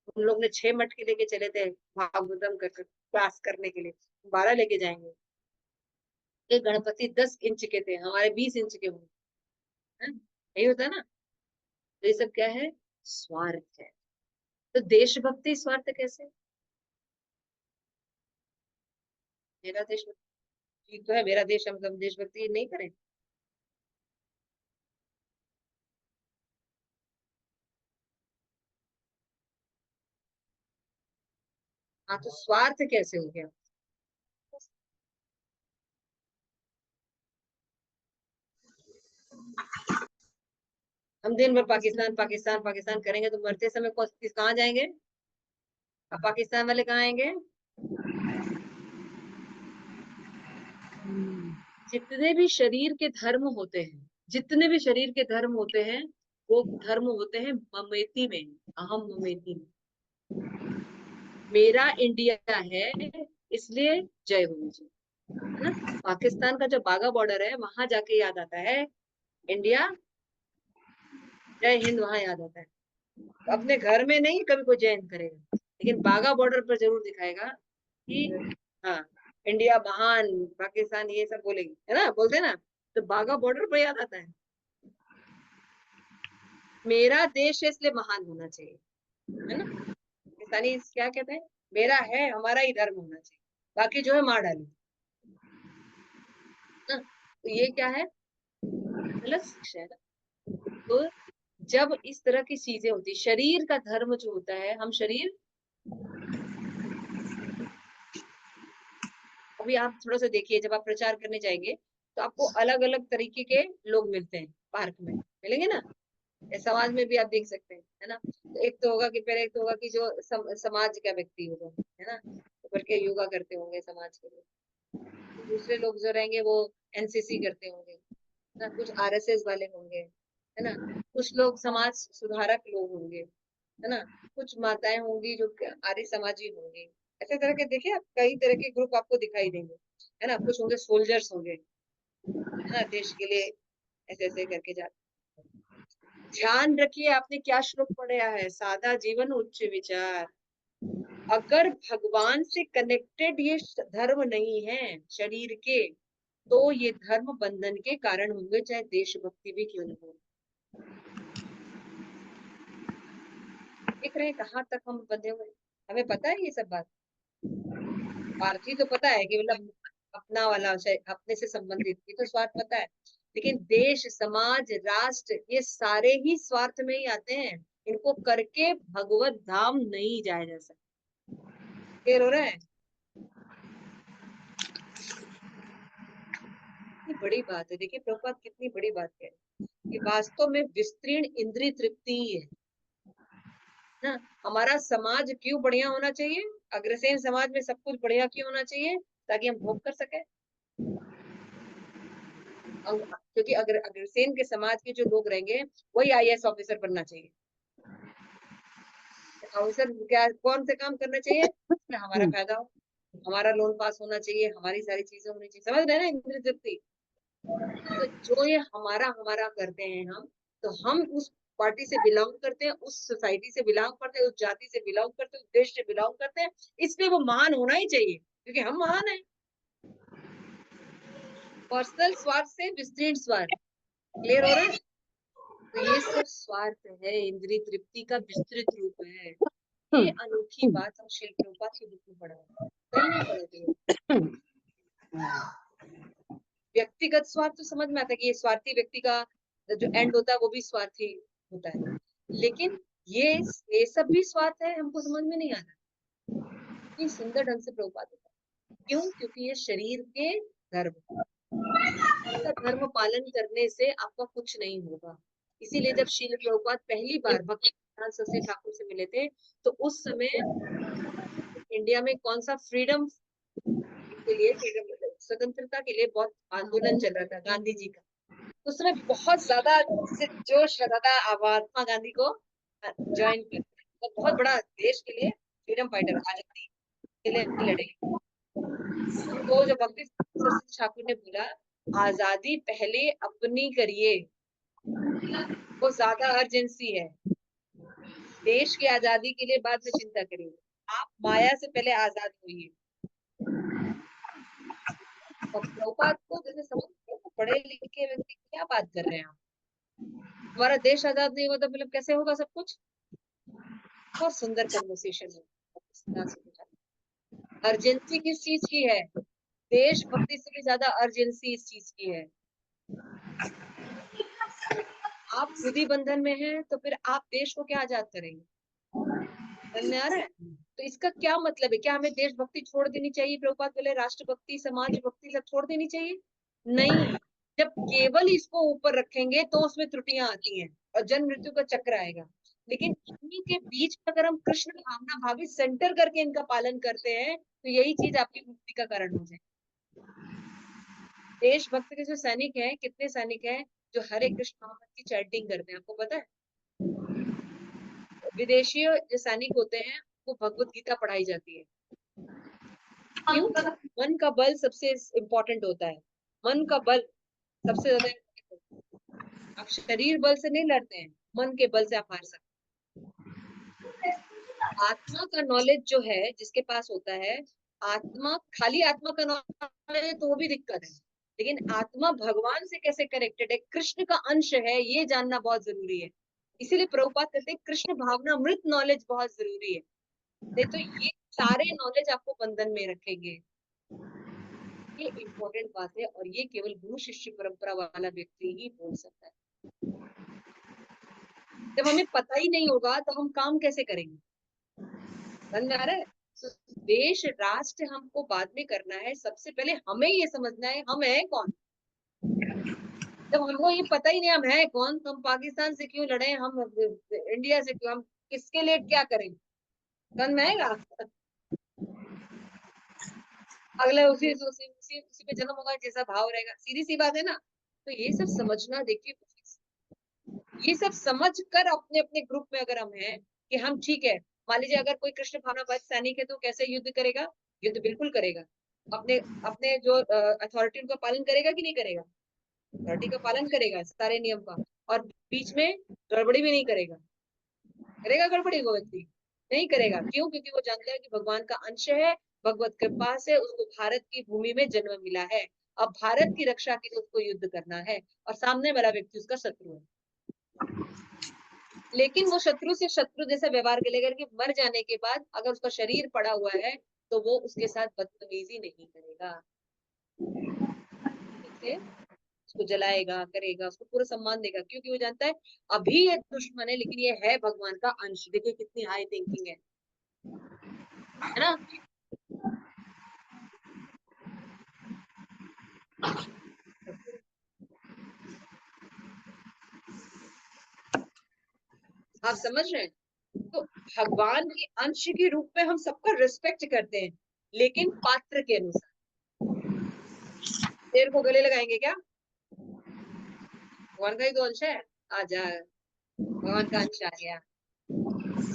उन लोग ने 6 मटके लेके चले थे भागवतम कर क्लास करने के लिए, 12 लेके जाएंगे। ये गणपति 10 इंच के थे, हमारे 20 इंच के होंगे, है? यही होता है ना? तो ये सब क्या है? स्वार्थ है। तो देशभक्ति स्वार्थ कैसे? मेरा देश ठीक तो है, मेरा देश, हम देशभक्ति नहीं करें? हाँ, तो स्वार्थ कैसे हो गया? हम दिन भर पाकिस्तान पाकिस्तान पाकिस्तान करेंगे तो मरते समय कहाँ जाएंगे? अब पाकिस्तान वाले कहाँ आएंगे? जितने भी शरीर के धर्म होते हैं, जितने भी शरीर के धर्म होते हैं, वो धर्म होते हैं ममेती में, अहम ममेती में। मेरा इंडिया है, इसलिए जय हो मुझे, है ना? पाकिस्तान का जो बाघा बॉर्डर है, वहां जाके याद आता है इंडिया, जय हिंद वहां याद आता है। अपने घर में नहीं कभी कोई जय हिंद करेगा, लेकिन बाघा बॉर्डर पर जरूर दिखाएगा कि हाँ, इंडिया महान, पाकिस्तान ये सब बोलेगी, है ना? बोलते हैं ना? तो बाघा बॉर्डर पर याद आता है। मेरा देश है इसलिए महान होना चाहिए, है ना? पाकिस्तानी क्या कहते हैं? मेरा है, हमारा ही धर्म होना चाहिए, बाकी जो है मार डालो ना। तो ये क्या है? गलत शिक्षा है ना। तो जब इस तरह की चीजें होती, शरीर का धर्म जो होता है, हम शरीर, अभी आप थोड़ा सा देखिए, जब आप प्रचार करने जाएंगे तो आपको अलग अलग तरीके के लोग मिलते हैं, पार्क में मिलेंगे ना, या समाज में भी आप देख सकते हैं, है ना? तो एक तो होगा कि पहले, एक तो होगा कि जो समाज का व्यक्ति होगा, है ना, तो करके योगा करते होंगे समाज के लिए। तो दूसरे लोग जो रहेंगे वो एनसीसी करते होंगे ना, कुछ आरएसएस वाले होंगे, है ना, कुछ लोग समाज सुधारक लोग होंगे, है ना, कुछ माताएं होंगी जो आर्य समाजी होंगी। ऐसे तरह के देखिए आप, कई तरह के ग्रुप आपको दिखाई देंगे, है ना? कुछ होंगे सोल्जर्स होंगे, है ना, देश के लिए ऐसे ऐसे करके जाते। ध्यान रखिए आपने क्या श्लोक पढ़ा है, सादा जीवन उच्च विचार। अगर भगवान से कनेक्टेड ये धर्म नहीं है शरीर के, तो ये धर्म बंधन के कारण होंगे, चाहे देशभक्ति भी क्यों न हो। देख रहे हैं कहाँ तक हम बंधे हुए, हमें पता है ये सब बात। स्वार्थी तो पता है कि मतलब अपना वाला, अपने से संबंधित, ये तो स्वार्थ पता है, लेकिन देश, समाज, राष्ट्र, ये सारे ही स्वार्थ में ही आते हैं। इनको करके भगवत धाम नहीं जाया जा सकता। क्लियर हो रहा है? कितनी बड़ी बात है, देखिए प्रभुपाद कितनी बड़ी बात कह रहे हैं कि वास्तव में विस्तीर्ण इंद्रिय तृप्ति ही है ना। हमारा समाज क्यों बढ़िया होना चाहिए? अग्रसेन समाज में सब कुछ बढ़िया क्यों होना चाहिए? ताकि हम भोग कर सके। क्योंकि अगर अग्रसेन के समाज के जो लोग रहेंगे वही आईएएस ऑफिसर बनना चाहिए। ऑफिसर क्या, कौन से काम करना चाहिए उसमें हमारा फायदा हो, हमारा लोन पास होना चाहिए, हमारी सारी चीजें होनी चाहिए। समझ रहे हैं ना इंद्रिय तृप्ति? तो जो ये हमारा हमारा करते हैं हम, तो हम उस पार्टी से बिलोंग करते हैं, उस सोसाइटी से बिलोंग करते हैं, उस जाति से बिलोंग करते हैं, उस देश से बिलोंग करते हैं, इसलिए वो महान होना ही चाहिए क्योंकि हम महान हैं। पर्सनल स्वार्थ से विस्तृत स्वार्थ। क्लियर हो रहा है? तो ये सब स्वार्थ है, इंद्रिय तृप्ति का विस्तृत रूप है। ये अनोखी बात हम शिल प्रभुपाद के बुक में पढ़ा है, कहीं नहीं पढ़े थे। व्यक्तिगत स्वार्थ तो समझ में आता है कि ये स्वार्थी व्यक्ति का जो एंड होता है वो भी स्वार्थी होता है, लेकिन ये सब भी स्वार्थ है, हमको समझ में नहीं आता। इतनी सुंदर ढंग से प्रभुपाद होता है। क्यों? क्योंकि ये शरीर के धर्म का धर्म पालन करने से आपका कुछ नहीं होगा। इसीलिए जब श्रील प्रभुपाद पहली बार भक्ति शशि ठाकुर से मिले थे, तो उस समय इंडिया में कौन सा फ्रीडम के लिए, स्वतंत्रता के लिए बहुत आंदोलन चल रहा था, गांधी जी का। उस समय बहुत ज्यादा जोश लगा था महात्मा गांधी को ज्वाइन कर, तो बहुत बड़ा देश के लिए फ्रीडम फाइटर आजादी के लिए लड़े। तो जो भक्ति सरस्वती ठाकुर ने बोला, आजादी पहले अपनी करिए, वो ज्यादा अर्जेंसी है। देश की आजादी के लिए बाद में चिंता करिए, आप माया से पहले आजाद होइए। और प्रभुपाद को जैसे समझ, पढ़े लिखे व्यक्ति क्या बात कर रहे हैं आप, हमारा देश आजाद नहीं हुआ तो मतलब कैसे होगा सब कुछ। बहुत सुंदर कन्वर्सेशन है। अर्जेंसी किस चीज की है? देशभक्ति से भी ज्यादा अर्जेंसी इस चीज की है। आप खुद ही बंधन में हैं, तो फिर आप देश को क्या आजाद करेंगे? समझ में आ रहा है? तो इसका क्या मतलब है? क्या हमें देशभक्ति छोड़ देनी चाहिए? प्रभुपाद बोले राष्ट्रभक्ति, समाज भक्ति सब छोड़ देनी चाहिए? नहीं, जब केवल इसको ऊपर रखेंगे तो उसमें त्रुटियां आती हैं और जन्म मृत्यु का चक्र आएगा। लेकिन इन्हीं के बीच में अगर हम कृष्ण भावना भावी सेंटर करके इनका पालन करते हैं तो यही चीज आपकी मुक्ति का कारण हो जाए। देशभक्त के जो सैनिक हैं, कितने सैनिक हैं जो हरे कृष्ण महामंत्र की चैंटिंग करते हैं, आपको पता है? विदेशी जो सैनिक होते हैं वो भगवत गीता पढ़ाई जाती है। क्यों? मन का बल सबसे इम्पोर्टेंट होता है। मन का बल सबसे ज्यादा important होता है। आप शरीर बल से नहीं लड़ते हैं, मन के बल से आप हार सकते हैं। आत्मा का नॉलेज जो है जिसके पास होता है, आत्मा, खाली आत्मा का नॉलेज है तो वो भी दिक्कत है, लेकिन आत्मा भगवान से कैसे कनेक्टेड है, कृष्ण का अंश है, ये जानना बहुत जरूरी है। इसीलिए प्रभुपाद कहते हैं कृष्ण भावना मृत नॉलेज बहुत जरूरी है। नहीं तो ये सारे नॉलेज आपको बंधन में रखेंगे। ये इम्पोर्टेंट बात है और ये केवल गुरु शिष्य परंपरा वाला व्यक्ति ही बोल सकता है। जब हमें पता ही नहीं होगा तो हम काम कैसे करेंगे? समझ में आ रहा है? तो देश राष्ट्र हमको बाद में करना है, सबसे पहले हमें ये समझना है हम है कौन। जब हमको ये पता ही नहीं हम है कौन, तो हम पाकिस्तान से क्यों लड़े, हम इंडिया से क्यों, हम किसके लिए क्या करेंगे? समझ में आएगा? अगले उसी पे जन्म होगा, जैसा भाव रहेगा, सीधी सी बात है ना। तो ये सब समझना, देखिए ये सब समझ कर अपने अपने ग्रुप में अगर हम हैं कि हम ठीक है, मान लीजिए अगर कोई कृष्ण भावनावादी सैनिक है तो कैसे युद्ध करेगा? युद्ध बिल्कुल करेगा। अपने अपने जो अथॉरिटी उनका पालन करेगा कि नहीं करेगा? अथॉरिटी का पालन करेगा, सारे नियम का, और बीच में गड़बड़ी भी नहीं करेगा। करेगा गड़बड़ी वो व्यक्ति? नहीं करेगा। क्यों? क्योंकि वो जानता है कि भगवान का अंश है, भगवत कृपा से उसको भारत की भूमि में जन्म मिला है। अब भारत की रक्षा के लिए उसको युद्ध करना है और सामने वाला व्यक्ति उसका शत्रु है। लेकिन वो शत्रु से शत्रु जैसा व्यवहार करेगा कि मर जाने के बाद अगर उसका शरीर पड़ा हुआ है तो वो उसके साथ बदतमीजी नहीं करेगा, ठीक है? उसको जलाएगा, करेगा, उसको पूरा सम्मान देगा, क्योंकि वो जानता है अभी ये दुश्मन है लेकिन ये है भगवान का अंश। देखिए कितनी हाई थिंकिंग है ना? आप समझ रहे हैं? तो भगवान के अंश के रूप में हम सबका रिस्पेक्ट करते हैं, लेकिन पात्र के अनुसार। शेर को गले लगाएंगे क्या? भगवान का ही तो अंश है। आजा, भगवान का अंश आ गया,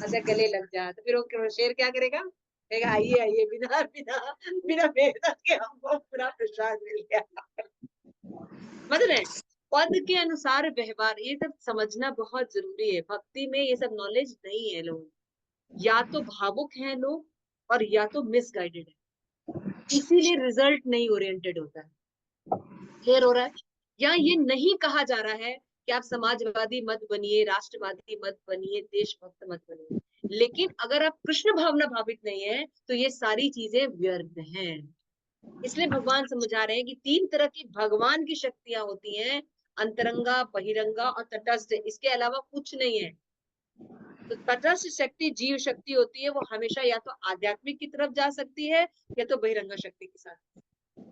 आजा गले लग जा, तो फिर वो शेर क्या करेगा? कहेगा आइए आइए, बिना बिना बिना मेहनत के हमको पूरा प्रसाद मिल गया। मतलब पद के अनुसार व्यवहार, ये सब समझना बहुत जरूरी है। भक्ति में ये सब नॉलेज नहीं है। लोग या तो भावुक हैं लोग और या तो मिसगाइडेड है, इसीलिए रिजल्ट नहीं ओरिएंटेड होता है। क्लियर हो रहा है? या ये नहीं कहा जा रहा है कि आप समाजवादी मत बनिए, राष्ट्रवादी मत बनिए, देशभक्त मत बनिए, लेकिन अगर आप कृष्ण भावना भावित नहीं है तो ये सारी चीजें व्यर्थ हैं। इसलिए भगवान समझा रहे हैं कि 3 तरह की भगवान की शक्तियां होती हैं, अंतरंगा, बहिरंगा और तटस्थ। इसके अलावा कुछ नहीं है। तो तटस्थ शक्ति जीव शक्ति होती है, वो हमेशा या तो आध्यात्मिक की तरफ जा सकती है या तो बहिरंगा शक्ति के साथ।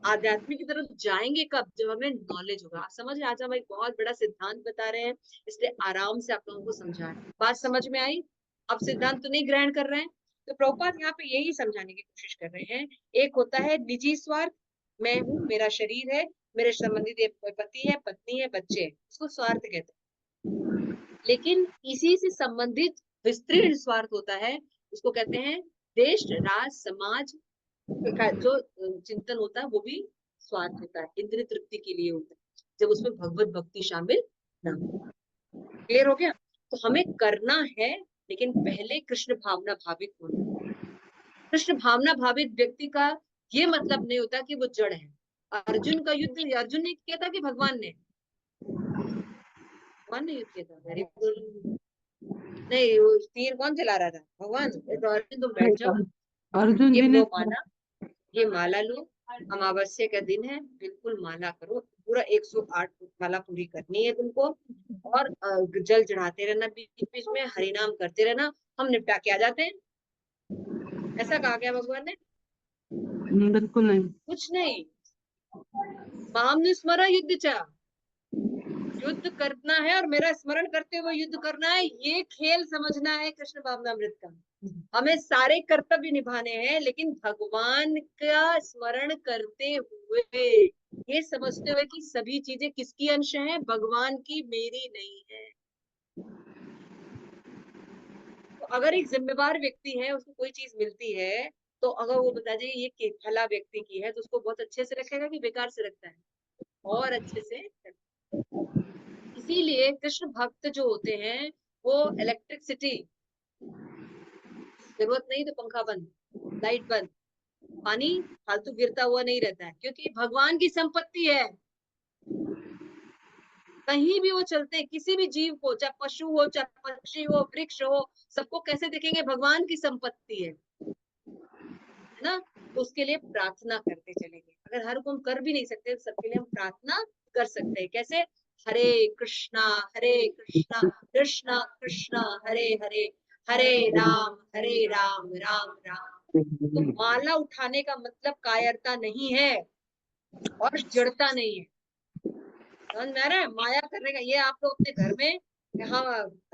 आध्यात्मिक की तरफ जाएंगे कब? जब हमें नॉलेज होगा। आप समझ, आज हम एक बहुत बड़ा सिद्धांत बता रहे हैं, इसलिए आराम से आप लोगों को समझा रहे हैं। बात समझ में आई? अब सिद्धांत तो नहीं ग्रहण कर रहे हैं। तो प्रभुपाद यहाँ पे यही समझाने की कोशिश कर रहे हैं। एक होता है निजी स्वार्थ, मैं हूँ, मेरा शरीर है, मेरे संबंधित पति है, पत्नी है, बच्चे हैं, इसको स्वार्थ कहते हैं। लेकिन इसी से संबंधित विस्तृत स्वार्थ होता है, उसको कहते हैं देश, राष्ट्र, समाज जो चिंतन होता है वो भी स्वार्थ होता है, इंद्रिय तृप्ति के लिए होता है, जब उसमें भगवत भक्ति शामिल ना हो। क्लियर हो गया? तो हमें करना है, लेकिन पहले कृष्ण भावना भावित होना। कृष्ण भावना भावित व्यक्ति का ये मतलब नहीं होता कि वो जड़ है। अर्जुन का युद्ध अर्जुन ने किया था कि भगवान ने युद्ध किया था? Very good. नहीं, वो तीर कौन चला रहा था? भगवान। तो अर्जुन तुम बैठ जाओ, अर्जुन ये जी ने लो माला, ये माला लो, अमावस्या का दिन है, बिल्कुल माला करो, पूरा 108 माला पूरी करनी है तुमको, और जल चढ़ाते रहना, बीच बीच में हरि नाम करते रहना, हम निपटा के आ जाते हैं। ऐसा कहा गया भगवान ने? बिल्कुल नहीं। कुछ नहीं। माम स्मरा युद्ध चा, युद्ध करना है और मेरा स्मरण करते हुए युद्ध करना है, ये खेल समझना है कृष्ण भावनामृत का। हमें सारे कर्तव्य निभाने हैं, लेकिन भगवान का स्मरण करते हुए, ये समझते हुए कि सभी चीजें किसकी अंश हैं? भगवान की, मेरी नहीं है। तो अगर एक जिम्मेवार व्यक्ति है, उसको कोई चीज मिलती है, तो अगर वो बता जाए ये फला व्यक्ति की है, तो उसको बहुत अच्छे से रखेगा कि बेकार से रखता है? और अच्छे से रखता है। इसीलिए कृष्ण भक्त जो होते हैं वो इलेक्ट्रिसिटी, जरूरत नहीं तो पंखा बंद, लाइट बंद, पानी फालतू गिरता हुआ नहीं रहता है, क्योंकि भगवान की संपत्ति है। कहीं भी वो चलते हैं, किसी भी जीव को, चाहे पशु हो, चाहे पक्षी हो, वृक्ष हो, सबको कैसे देखेंगे? भगवान की संपत्ति है ना? तो उसके लिए प्रार्थना करते चलेंगे। अगर हर को हम कर भी नहीं सकते, तो सबके लिए हम प्रार्थना कर सकते हैं। कैसे? हरे कृष्णा कृष्णा कृष्णा हरे हरे, हरे राम राम राम। तो माला उठाने का मतलब कायरता नहीं है और जड़ता नहीं है। समझ में आ रहा है? माया करने का, ये आप लोग अपने घर में, हाँ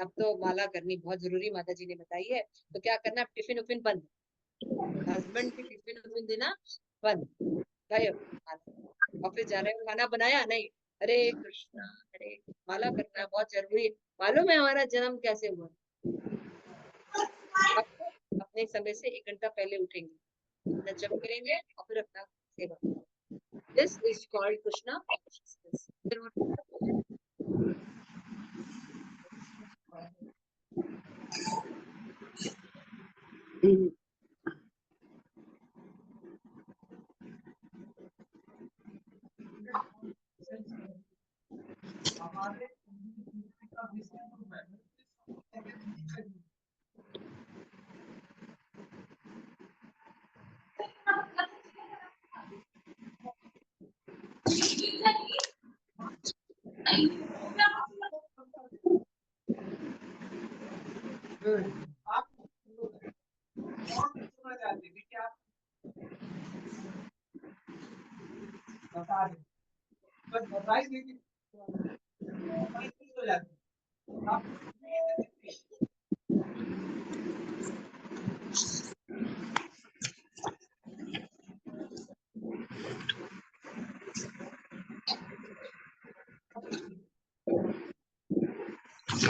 अब तो माला करनी बहुत जरूरी माता जी ने बताई है, तो क्या करना? टिफिन उफिन बंद, हस्बैंड की टिफिन उफिन देना बंद, भाई ऑफिस जा रहे हो, खाना बनाया नहीं, हरे कृष्णा हरे, माला करना बहुत जरूरी है। मालूम है हमारा जन्म कैसे हुआ? आपको अपने समय से 1 घंटा पहले उठेंगे, अपना जप करेंगे और फिर अपना सेवा। This is called Krishna consciousness.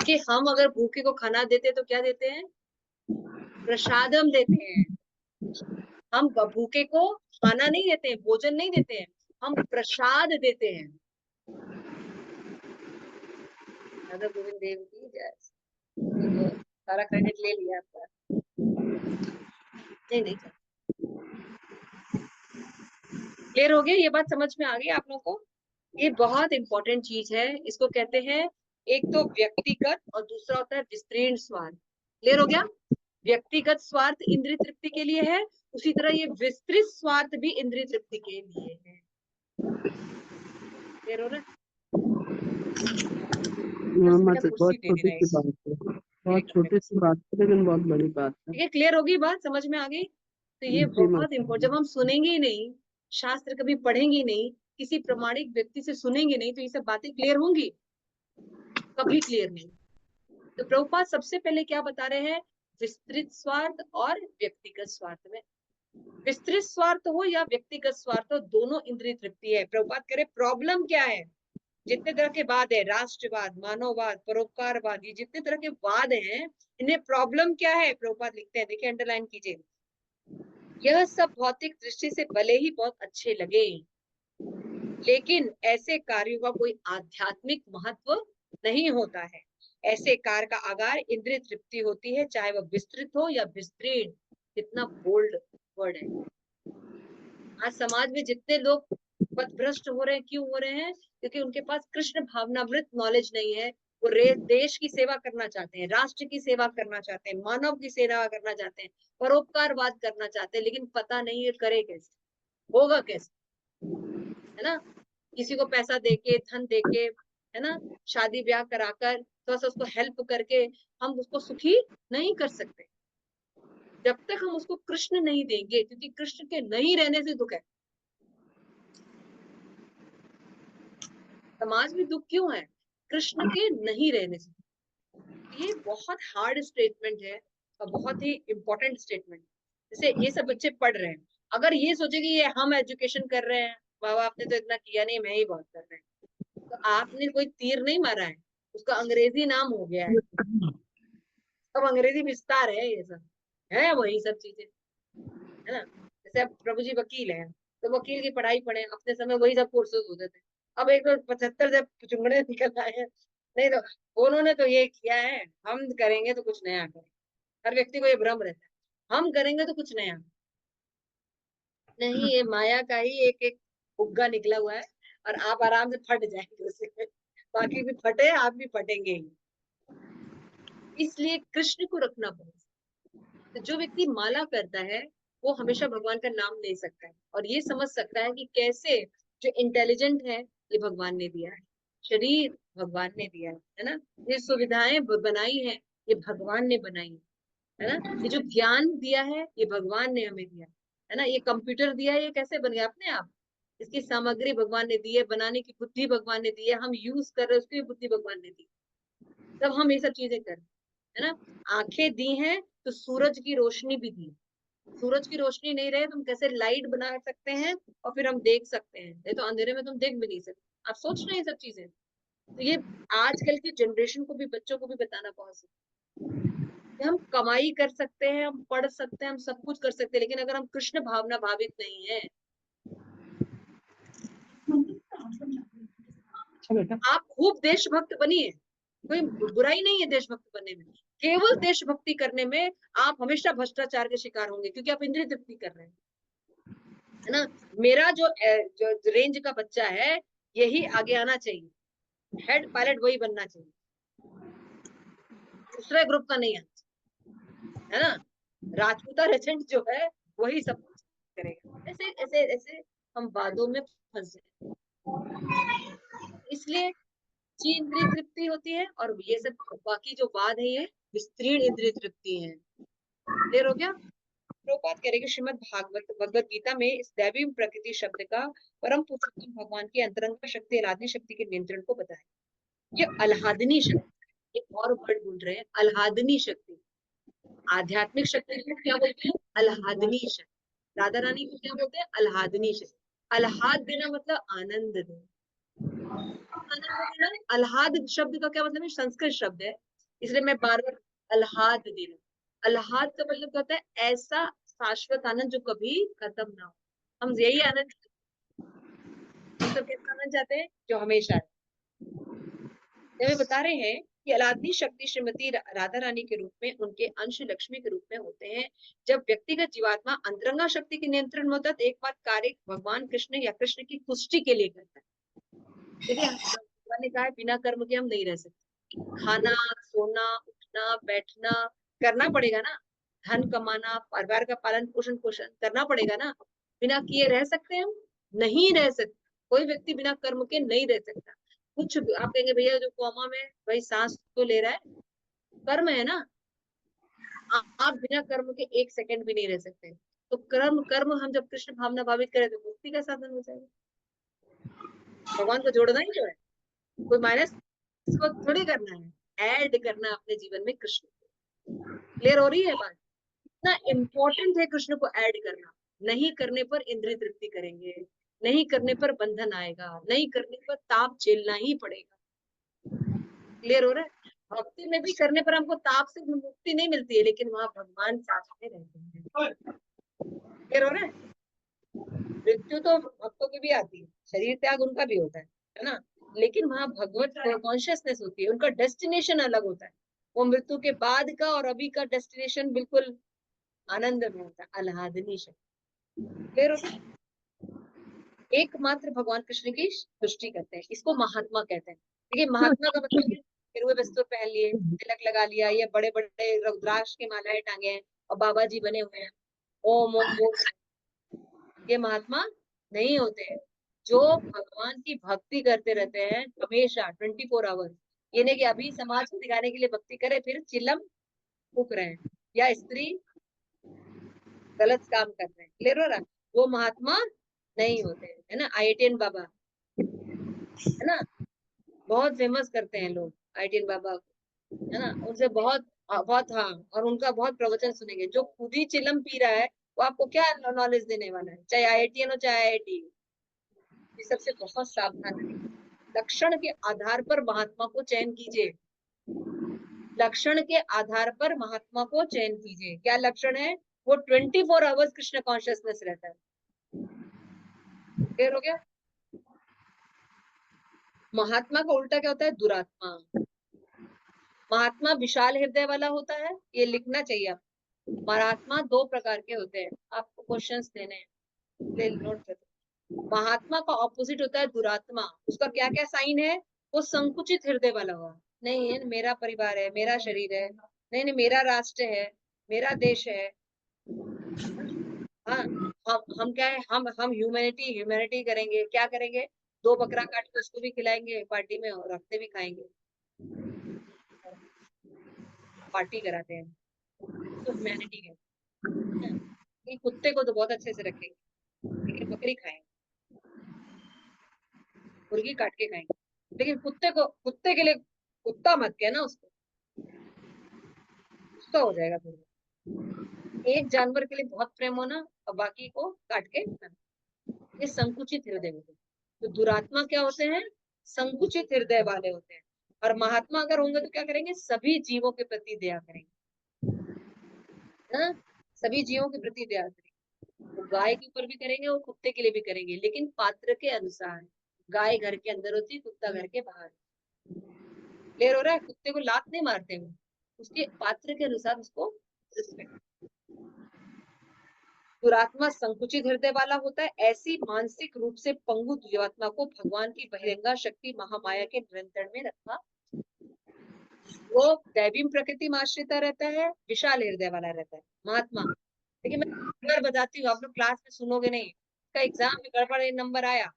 कि हम अगर भूखे को खाना देते तो क्या देते हैं? प्रसादम देते हैं। हम भूखे को खाना नहीं देते हैं, भोजन नहीं देते हैं, हम प्रसाद देते हैं। राधा गोविंद देव की जय। तो सारा क्रेडिट ले लिया आपका? नहीं। क्लियर हो गया? ये बात समझ में आ गई आप लोगों को? ये बहुत इंपॉर्टेंट चीज है। इसको कहते हैं, एक तो व्यक्तिगत और दूसरा होता है विस्तृत स्वार्थ। क्लियर हो गया? व्यक्तिगत स्वार्थ इंद्रिय तृप्ति के लिए है, उसी तरह ये विस्तृत स्वार्थ भी इंद्रिय तृप्ति के लिए है। क्लियर हो रहा है? बहुत छोटी सी बात है, बहुत छोटी सी बात है, लेकिन बहुत बड़ी बात है। ठीक है, क्लियर होगी बात? समझ में आ गई? तो ये बहुत इम्पोर्टेंट। जब हम सुनेंगे ही नहीं, शास्त्र कभी पढ़ेंगे ही नहीं, किसी प्रमाणिक व्यक्ति से सुनेंगे नहीं, तो ये सब बातें क्लियर होंगी? कभी क्लियर नहीं। तो प्रभुपाद सबसे पहले क्या बता रहे हैं? विस्तृत स्वार्थ और व्यक्तिगत स्वार्थ में, विस्तृत स्वार्थ हो या व्यक्तिगत स्वार्थ हो, दोनों इंद्रिय तृप्ति है। प्रभुपाद कह रहे प्रॉब्लम क्या है? जितने तरह के वाद है, राष्ट्रवाद, मानववाद, परोपकारवाद, ये जितने तरह के वाद हैं, इन्हें प्रॉब्लम क्या है? प्रभुपाद लिखते हैं, देखिए अंडरलाइन कीजिए। यह सब भौतिक दृष्टि से भले ही बहुत अच्छे लगे, लेकिन ऐसे कार्यों का कोई आध्यात्मिक महत्व नहीं होता है। ऐसे कार्य का आगार इंद्रिय तृप्ति होती है, चाहे वह विस्तृत हो या विस्तृण। कितना बोल्ड वर्ड है। आज समाज में जितने लोग पथभ्रष्ट हो रहे हैं, क्यों हो रहे हैं? क्योंकि उनके पास कृष्ण भावनामृत नॉलेज नहीं है। वो देश की सेवा करना चाहते हैं, राष्ट्र की सेवा करना चाहते हैं, मानव की सेवा करना चाहते हैं, परोपकारवाद करना चाहते हैं, लेकिन पता नहीं है करे कैसे, होगा कैसे, है ना? किसी को पैसा देके, धन देके, है ना, शादी ब्याह कराकर, थोड़ा सा उसको हेल्प करके हम उसको सुखी नहीं कर सकते जब तक हम उसको कृष्ण नहीं देंगे, क्योंकि कृष्ण के नहीं रहने से दुख है। समाज में दुख क्यों है? कृष्ण के नहीं रहने से। ये बहुत हार्ड स्टेटमेंट है और बहुत ही इंपॉर्टेंट स्टेटमेंट। जैसे ये सब बच्चे पढ़ रहे हैं, अगर ये सोचे कि ये हम एजुकेशन कर रहे हैं, माँ बाप ने तो इतना किया नहीं, मैं ही बहुत कर रहे हैं, तो आपने कोई तीर नहीं मारा है, उसका अंग्रेजी नाम हो गया है। अब अंग्रेजी विस्तार है, ये सब है वही सब चीजें, है ना? जैसे अब प्रभु जी वकील हैं, तो वकील की पढ़ाई पढ़े, अपने समय वही सब कोर्सेज होते थे। अब एक 75 से चुंगड़े निकल आए हैं, नहीं तो उन्होंने तो ये किया है, हम करेंगे तो कुछ नया करें। हर व्यक्ति को ये भ्रम रहता है, हम करेंगे तो कुछ नया। नहीं, ये माया का ही एक एक फुग्गा निकला हुआ है, और आप आराम से फट जाएंगे उससे। बाकी भी फटे, आप भी फटेंगे ही। इसलिए कृष्ण को रखना पड़ेगा। तो जो व्यक्ति माला करता है वो हमेशा भगवान का नाम ले सकता है, और ये समझ सकता है कि कैसे जो इंटेलिजेंट है ये भगवान ने दिया है, शरीर भगवान ने दिया है ना, ये सुविधाएं बनाई है ये भगवान ने बनाई है ना, ये जो ज्ञान दिया है ये भगवान ने हमें दिया है ना, ये कंप्यूटर दिया है, ये कैसे बन गया अपने आप? इसकी सामग्री भगवान ने दी है, बनाने की बुद्धि भगवान ने दी है, हम यूज कर रहे हैं उसकी बुद्धि भगवान ने दी, तब हम ये सब चीजें कर रहे हैं, है ना। आंखें दी हैं तो सूरज की रोशनी भी दी। सूरज की रोशनी नहीं रहे तो हम कैसे लाइट बना सकते हैं और फिर हम देख सकते हैं, नहीं तो अंधेरे में तुम देख भी नहीं सकते। आप सोच रहे हैं सब चीजें, तो ये आजकल की जनरेशन को भी, बच्चों को भी बताना बहुत कि हम कमाई कर सकते हैं, हम पढ़ सकते हैं, हम सब कुछ कर सकते हैं, लेकिन अगर हम कृष्ण भावना भावित नहीं है, आप खूब देशभक्त बनिए, कोई बुराई नहीं है देशभक्त बनने में, केवल देशभक्ति करने में आप हमेशा भ्रष्टाचार के शिकार होंगे, क्योंकि आप इंद्रिय तृप्ति कर रहे हैं, है ना। मेरा जो रेंज का बच्चा है यही आगे आना चाहिए, हेड पायलट वही बनना चाहिए, दूसरे ग्रुप का नहीं है ना। राजपूता रेजेंट जो है वही सब कुछ करेगा। ऐसे ऐसे ऐसे हम वादों में फंस जाए, इसलिए जी इंद्रिय तृप्ति होती है, और ये सब बाकी जो वाद है ये विस्तृण इंद्रिय तृप्ति है। क्लियर हो गया? प्रभुपाद करेंगे श्रीमद् भागवत भगवत गीता में इस दैवी प्रकृति शब्द का परम पुरुषोत्तम भगवान की अंतरंग शक्ति, आराधनी शक्ति के नियंत्रण को बताया। ये अल्हादनी शक्ति, एक और वर्ड बोल रहे हैं, अल्हादनी शक्ति। आध्यात्मिक शक्ति को क्या बोलते हैं? अल्हादनी शक्ति। राधा रानी को क्या बोलते हैं? अल्हादनी शक्ति। अल्हाद देना मतलब आनंद देना, आनंद देना। अल्हाद शब्द का क्या मतलब है? संस्कृत शब्द है, इसलिए मैं बार बार अल्हाद देना। अल्हाद का मतलब क्या होता है? ऐसा शाश्वत आनंद जो कभी खत्म ना हो। हम यही आनंद, हम सब कैसा आनंद चाहते हैं? जो हमेशा है। वे बता रहे हैं कि अलादनी शक्ति श्रीमती राधा रानी के रूप में, उनके अंश लक्ष्मी के रूप में होते हैं। जब व्यक्तिगत जीवात्मा अंतरंगा शक्ति के नियंत्रण में होता है तो एक बात कार्य भगवान कृष्ण या कृष्ण की तुष्टि के लिए करता है। देखिए भगवान ने कहा है बिना कर्म के हम नहीं रह सकते, खाना, सोना, उठना, बैठना करना पड़ेगा ना, धन कमाना, परिवार का पालन पोषण पोषण करना पड़ेगा ना। बिना किए रह सकते हैं हम? नहीं रह सकते। कोई व्यक्ति बिना कर्म के नहीं रह सकता। कुछ आप कहेंगे भैया जो कोमा में भाई सांस तो ले रहा है, कर्म है ना। आप बिना कर्म के एक सेकंड भी नहीं रह सकते। तो कर्म कर्म हम जब कृष्ण भावना भावित करें तो मुक्ति का साधन हो जाएगा। भगवान को जोड़ना ही तो है, कोई माइनस इसको थोड़ी करना है, ऐड करना अपने जीवन में कृष्ण को। क्लियर हो रही है बात? इतना इम्पोर्टेंट है कृष्ण को ऐड करना। नहीं करने पर इंद्रिय तृप्ति करेंगे, नहीं करने पर बंधन आएगा, नहीं करने पर ताप झेलना ही पड़ेगा। क्लियर हो रहा है? भक्ति में भी करने पर हमको ताप से मुक्ति नहीं मिलती है, लेकिन वहां भगवान साथ में रहते हैं। क्लियर हो रहा है? मृत्यु तो भक्तों की भी आती है, शरीर त्याग उनका भी होता है ना, लेकिन वहां भगवत कॉन्शियसनेस होती है, उनका डेस्टिनेशन अलग होता है। वो मृत्यु के बाद का और अभी का डेस्टिनेशन बिल्कुल आनंद में होता है, आह्लादनी शक्ति। क्लियर हो गया? एकमात्र भगवान कृष्ण की सृष्टि करते हैं, इसको महात्मा कहते हैं। देखिए महात्मा का मतलब फिर हुए वस्त्र पहन लिए, तिलक लगा लिया, ये बड़े बड़े रुद्राक्ष की मालाएं टांगे हैं और बाबा जी बने हुए हैं, ओम ओम बोल, ये महात्मा नहीं होते हैं। जो भगवान की भक्ति करते रहते हैं हमेशा 24 आवर, ये नहीं कि अभी समाज को दिखाने के लिए भक्ति करे फिर चिल्लम फूक रहे हैं या स्त्री गलत काम कर रहे हैं। क्लियर हो रहा? वो महात्मा नहीं होते हैं, है ना। IITN बाबा है ना, बहुत फेमस करते हैं लोग IITN बाबा को, है ना, उनसे बहुत बहुत, हाँ, और उनका बहुत प्रवचन सुनेंगे। जो खुद ही चिलम पी रहा है वो आपको क्या नॉलेज देने वाला है, चाहे IITN हो चाहे IIT। ये सबसे बहुत सावधान रहिए। लक्षण के आधार पर महात्मा को चयन कीजिए, लक्षण के आधार पर महात्मा को चयन कीजिए। क्या लक्षण है? वो 24 आवर्स कृष्ण कॉन्शियसनेस रहता है। क्लियर हो गया? महात्मा का उल्टा क्या होता है? दुरात्मा। महात्मा विशाल हृदय वाला होता है, ये लिखना चाहिए आपको। महात्मा 2 प्रकार के होते हैं, आपको क्वेश्चंस देने हैं, ले नोट कर। महात्मा का ऑपोजिट होता है दुरात्मा। उसका क्या क्या साइन है? वो संकुचित हृदय वाला हुआ, नहीं है मेरा परिवार है, मेरा शरीर है, नहीं नहीं मेरा राष्ट्र है, मेरा देश है, हाँ, हम क्या है, हम ह्यूमैनिटी करेंगे। क्या करेंगे? 2 बकरा काट के उसको भी खिलाएंगे पार्टी में और रखते भी खाएंगे, पार्टी कराते हैं, तो ह्यूमैनिटी है। ये कुत्ते को तो बहुत अच्छे से रखेंगे लेकिन बकरी खाएंगे, मुर्गी काट के खाएंगे, लेकिन कुत्ते के लिए कुत्ता मत कहना उसको, गुस्सा हो जाएगा फिर। एक जानवर के लिए बहुत प्रेम होना और बाकी को काट के खाना, ये संकुचित हृदय होते हैं। तो दुरात्मा क्या होते हैं? संकुचित हृदय वाले होते हैं। और महात्मा अगर होंगे तो क्या करेंगे? सभी जीवों के प्रति दया करेंगे, ना, सभी जीवों के प्रति दया करेंगे। वो गाय के ऊपर भी करेंगे और कुत्ते के लिए भी करेंगे, लेकिन पात्र के अनुसार। गाय घर के अंदर होती है, कुत्ता घर के बाहर। क्लियर हो रहा है? कुत्ते को लात नहीं मारते हैं, उसके पात्र के अनुसार उसको रिस्पेक्ट। दुरात्मा संकुचित हृदय वाला होता है। ऐसी मानसिक रूप से पंगु दुरात्मा को भगवान की बहिरंगा शक्ति महामाया के नियंत्रण में रखा। वो दैवी प्रकृति में आश्रिता रहता है, विशाल हृदय वाला रहता है महात्मा। देखिए मैं बार बताती हूँ, आप लोग क्लास में सुनोगे नहीं, इसका एग्जाम में गड़बड़ नंबर आया,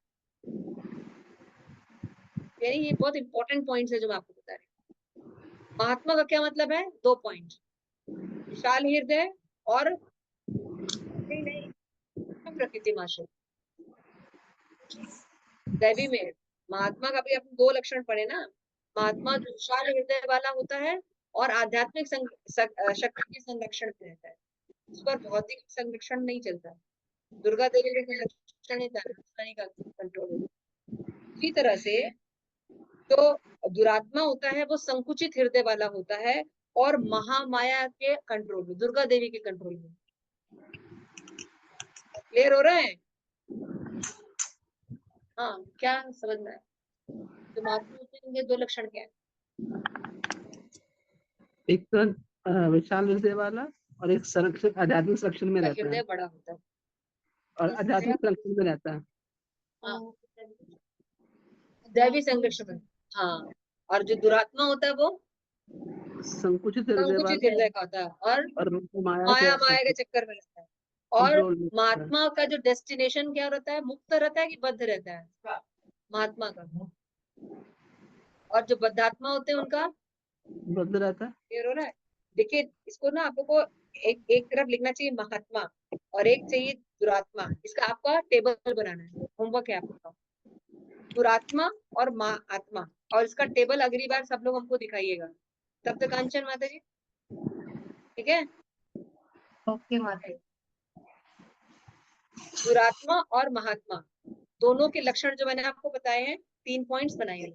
यानी ये बहुत इंपॉर्टेंट पॉइंट्स है जो मैं आपको बता रही हूँ। महात्मा का क्या मतलब है? 2 पॉइंट, विशाल हृदय और नहीं प्रकृति में आश्रित दैवी में। महात्मा का भी अपन 2 लक्षण पढ़े ना, महात्मा जो विशाल हृदय वाला होता है और आध्यात्मिक शक्ति के संरक्षण में रहता है, इस पर भौतिक संरक्षण नहीं चलता। दुर्गा देवी का संरक्षण नहीं था, कंट्रोल। इसी तरह से जो दुरात्मा होता है वो संकुचित हृदय वाला होता है और महामाया के कंट्रोल में, दुर्गा देवी के कंट्रोल में। क्लियर हो रहा है? हाँ, क्या समझ में आया? जो महात्मा होते हैं उनके 2 लक्षण क्या है? एक तो विशाल हृदय वाला और एक संरक्षण, आध्यात्मिक संरक्षण में रहता हृदय है बड़ा होता है और आध्यात्मिक संरक्षण में रहता है। हाँ, दैवी संरक्षण में। हाँ, और जो दुरात्मा होता है वो संकुचित हृदय संकुचित वाला हृदय का होता है और माया माया के चक्कर में रहता है। और कंट्रोल में रहता है। महात्मा का जो डेस्टिनेशन क्या रहता है? मुक्त रहता है कि बद्ध रहता है महात्मा का? और जो बद्धात्मा होते हैं उनका बद्ध रहता है। क्लियर हो रहा है? देखिए इसको ना आप लोग को एक तरफ लिखना चाहिए महात्मा और एक चाहिए दुरात्मा। इसका आपका टेबल बनाना है, होमवर्क है आपका। दुरात्मा और महात्मा, और इसका टेबल अगली बार सब लोग हमको दिखाइएगा। तब तक कांचन माता जी, ठीक है? ओके माता जी। दुरात्मा और महात्मा दोनों के लक्षण जो मैंने आपको बताए हैं, 3 पॉइंट्स बनाइए,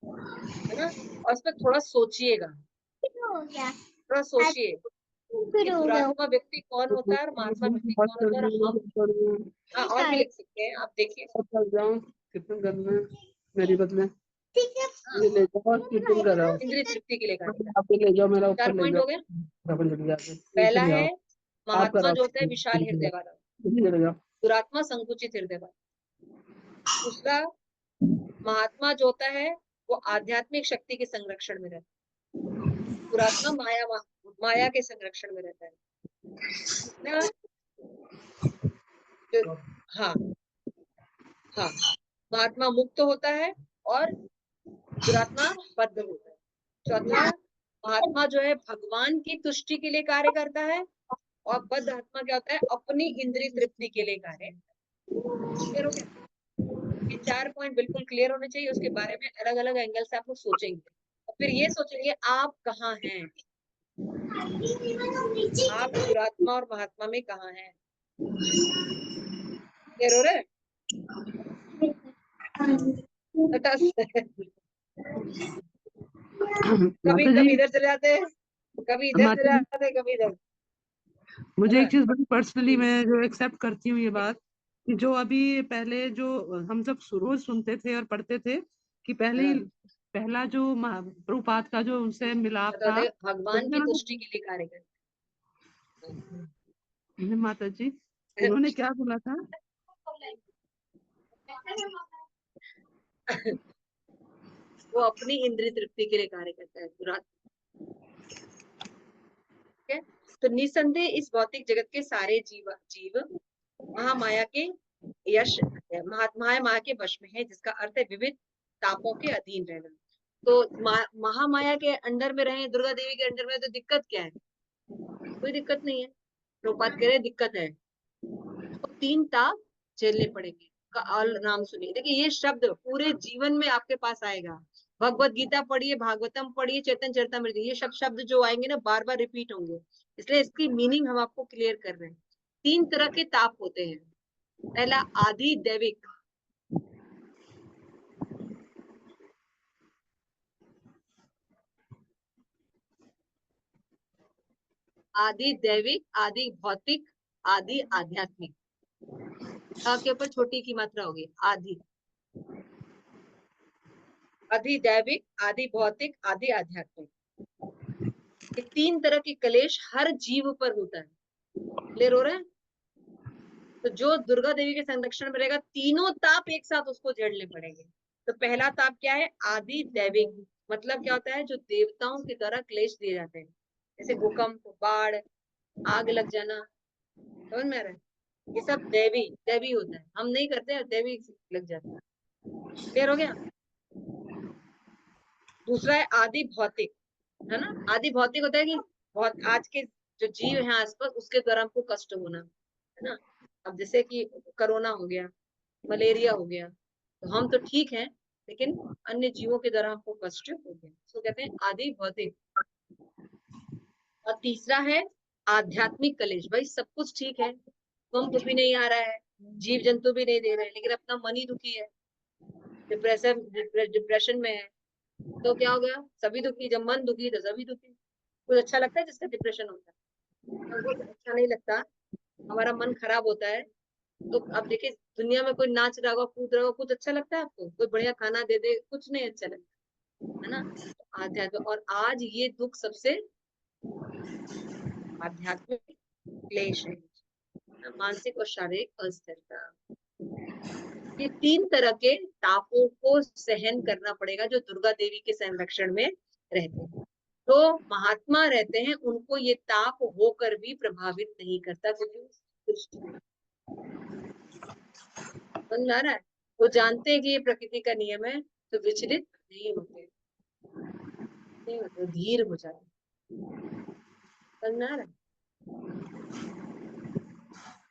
है ना, और उस पर थोड़ा सोचिएगा, थोड़ा सोचिए। कि दुरात्मा व्यक्ति कौन होता है और महात्मा व्यक्ति कौन होता है, और हम और भी लिख सकते हैं, आप देखिए। कितने करना है मेरी बदले, हाँ, ये ले जाओ और कीर्तन कर रहा हूँ, इंद्रिय तृप्ति के लिए कार्य करता आप ले जाओ मेरा है। ऊपर 4 ले पॉइंट जाओ, हो गए। अपन चले जाते पहला ले है आओ, आप महात्मा कराओ जो होता है विशाल हृदय वाला, ले जाओ। दुरात्मा संकुचित हृदय वाला। दूसरा महात्मा जो होता है वो आध्यात्मिक शक्ति के संरक्षण में रहता है, दुरात्मा माया के संरक्षण में रहता है। तीसरा हाँ हाँ, महात्मा मुक्त होता है और दुरात्मा बद्ध होता है। चौथा, महात्मा जो है भगवान की तुष्टि के लिए कार्य करता है, और बद्ध आत्मा क्या होता है, अपनी इंद्रिय तृप्ति के लिए कार्य। क्लियर हो गया? ये 4 पॉइंट बिल्कुल क्लियर होने चाहिए। उसके बारे में अलग अलग एंगल से आप लोग सोचेंगे और फिर ये सोचेंगे आप कहाँ हैं, आप दुरात्मा और महात्मा में कहाँ हैं। क्लियर हो रहा है? कभी माता कभी जी, इधर चले जाते हैं, कभी इधर चले माता जी, जाते हैं, कभी इधर। मुझे है एक चीज बड़ी पर्सनली ना? मैं जो एक्सेप्ट करती हूँ ये बात, कि जो अभी पहले जो हम सब रोज सुनते थे और पढ़ते थे कि पहले ही हाँ, पहला जो प्रभुपाद का जो उनसे मिलाप था, बताते भगवान उसमें की तुष्टि के लिए कार्य करते माता जी हैं। उन्होंने क्या बोला था, वो अपनी इंद्रिय तृप्ति के लिए कार्य करता है ठीक है? तो निसंदेह इस भौतिक जगत के सारे जीव महामाया के यश माया के वश में है, जिसका अर्थ है विविध तापों के अधीन रहना। तो महामाया के अंडर में रहे, दुर्गा देवी के अंडर में, तो दिक्कत क्या है? कोई दिक्कत नहीं है। प्रभुपाद कह रहे दिक्कत है, तो 3 ताप झेलने पड़ेंगे। नाम सुनिए, देखिए ये शब्द पूरे जीवन में आपके पास आएगा। भगवत गीता पढ़िए, भागवतम पढ़िए, चैतन्य चरितमृत, ये सब शब्द जो आएंगे ना बार बार रिपीट होंगे, इसलिए इसकी मीनिंग हम आपको क्लियर कर रहे हैं। 3 तरह के ताप होते हैं। पहला आदि दैविक, आदि दैविक, आदि भौतिक, आदि आध्यात्मिक। के ऊपर छोटी की मात्रा होगी आदि, आदि दैविक, आदि भौतिक, आदि आध्यात्मिक। ये 3 तरह के कलेश हर जीव पर होता है। क्लियर हो रहा है? तो जो दुर्गा देवी के संरक्षण में रहेगा, तीनों ताप एक साथ उसको झेलने पड़ेंगे। तो पहला ताप क्या है? आदि दैविक, मतलब क्या होता है, जो देवताओं के द्वारा क्लेश दिए जाते हैं, जैसे भूकंप, बाढ़, आग लग जाना, समझ में आ रहा है? ये सब दैवी होता है, हम नहीं करते हैं, दैवी लग जाता है। क्लियर हो गया? दूसरा है आदि भौतिक, है ना? आदि भौतिक होता है कि बहुत आज के जो जीव है आसपास, उसके द्वारा हमको कष्ट होना, है ना? अब जैसे कि कोरोना हो गया, मलेरिया हो गया, तो हम तो ठीक हैं, लेकिन अन्य जीवों के द्वारा हमको कष्ट हो गया, इसको कहते हैं आदि भौतिक। और तीसरा है आध्यात्मिक कलेश। भाई सब कुछ ठीक है, भूकंप भी नहीं आ रहा है, जीव जंतु भी नहीं दे रहे हैं, लेकिन अपना मन ही दुखी है, डिप्रेशन में है, तो क्या हो गया? सभी दुखी। जब मन दुखी तो सभी दुखी। कुछ अच्छा लगता है जिसका डिप्रेशन होता है? हमको अच्छा नहीं लगता, हमारा मन खराब होता है। तो अब देखिए, दुनिया में कोई नाच रहा होगा, कूद रहा होगा, कुछ अच्छा लगता है आपको? कोई बढ़िया खाना दे दे, कुछ नहीं अच्छा लगता, है ना? आध्यात्म, और आज ये दुख सबसे आध्यात्मिक क्लेश है, मानसिक और शारीरिक अस्थिरता। ये 3 तरह के तापों को सहन करना पड़ेगा जो दुर्गा देवी के संरक्षण में रहते हैं। तो महात्मा रहते हैं, उनको ये ताप होकर भी प्रभावित नहीं करता, क्योंकि समझ में आ रहा है? वो जानते हैं कि ये प्रकृति का नियम है, तो विचलित नहीं होते, धीर हो जाते। समझ में आ रहा है?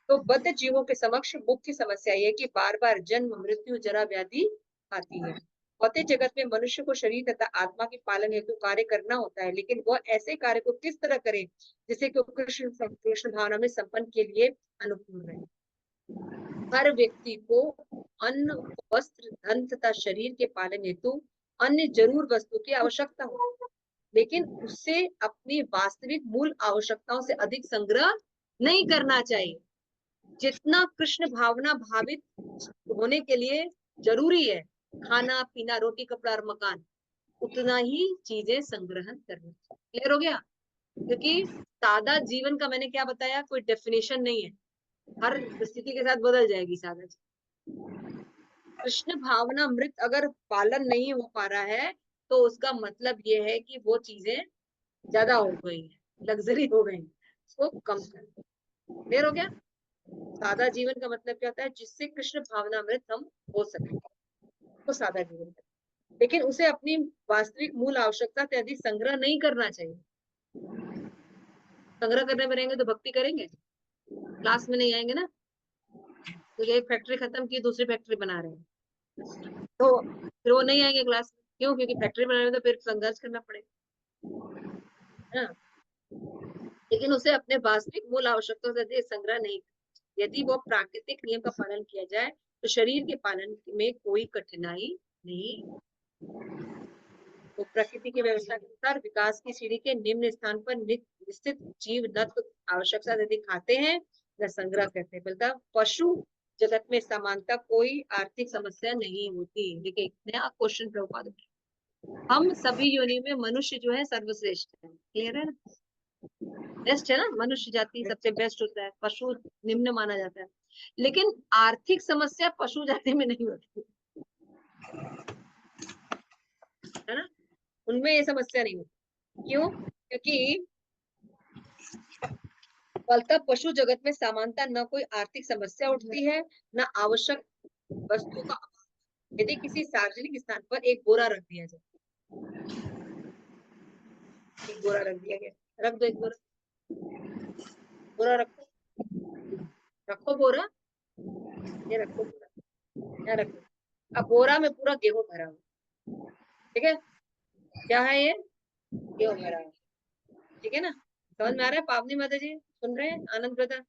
तो बद्ध जीवों के समक्ष मुख्य समस्या ये कि बार बार जन्म, मृत्यु, जरा, व्याधि आती है। भौतिक जगत में मनुष्य को शरीर तथा आत्मा के पालन हेतु कार्य करना होता है, लेकिन वह ऐसे कार्य को किस तरह करे जिससे कि कृष्ण भावना में संपन्न के लिए अनुकूल रहे। हर व्यक्ति को अन्न, वस्त्र, धन तथा शरीर के पालन हेतु अन्य जरूर वस्तु की आवश्यकता होती है। लेकिन उससे अपनी वास्तविक मूल आवश्यकताओं से अधिक संग्रह नहीं करना चाहिए। जितना कृष्ण भावना भावित होने के लिए जरूरी है, खाना पीना रोटी कपड़ा और मकान, उतना ही चीजें संग्रहण करना। क्लियर हो गया? क्योंकि सादा जीवन का मैंने क्या बताया, कोई डेफिनेशन नहीं है, हर स्थिति के साथ बदल जाएगी सादा जीवन। कृष्ण भावना अमृत अगर पालन नहीं हो पा रहा है तो उसका मतलब ये है कि वो चीजें ज्यादा हो गई है, लग्जरी हो गई, उसको कम कर। क्लियर हो गया? सादा जीवन का मतलब क्या होता है, जिससे कृष्ण भावनामृत हम हो सके, तो सादा जीवन है। लेकिन उसे अपनी वास्तविक मूल आवश्यकता से अधिक संग्रह नहीं करना चाहिए। संग्रह करने में रहेंगे तो भक्ति करेंगे, क्लास में नहीं आएंगे ना। तो एक फैक्ट्री खत्म की दूसरी फैक्ट्री बना रहे हैं, तो फिर वो नहीं आएंगे क्लास में। क्यों? क्योंकि फैक्ट्री बना रहे हैं तो फिर संघर्ष करना पड़ेगा, है ना। लेकिन उसे अपने वास्तविक मूल आवश्यकताओं से अधिक संग्रह नहीं। यदि वो प्राकृतिक नियम का पालन किया जाए तो शरीर के पालन में कोई कठिनाई नहीं। तो प्रकृति की व्यवस्था के अनुसार विकास की सीढ़ी के निम्न स्थान पर निश्चित जीव न तो आवश्यकता से अधिक खाते हैं न संग्रह करते हैं, बल्कि पशु जगत में समानता कोई आर्थिक समस्या नहीं होती। देखिए नया क्वेश्चन प्रभुपाद उठाया। हम सभी योनि में मनुष्य जो है सर्वश्रेष्ठ है। क्लियर है ना? बेस्ट है ना, मनुष्य जाति सबसे बेस्ट होता है, पशु निम्न माना जाता है। लेकिन आर्थिक समस्या पशु जाति में नहीं होती, है ना, उनमें ये समस्या नहीं होती। क्यों? क्योंकि फलतः पशु जगत में समानता न कोई आर्थिक समस्या उठती है न आवश्यक वस्तु का अभाव। यदि किसी सार्वजनिक स्थान पर एक बोरा रख दिया जाए, एक बोरा रख दिया गया, रख दो एक बोरा, बोरा रखो, रखो बोरा, ये रखो बोरा, यहाँ रखो। अब बोरा में पूरा गेहूं भरा हुआ, ठीक है, क्या है ये? गेहूं भरा हुआ, ठीक है ना। समझ में आ रहा है? पावनी माता जी सुन रहे हैं? आनंद प्रधान,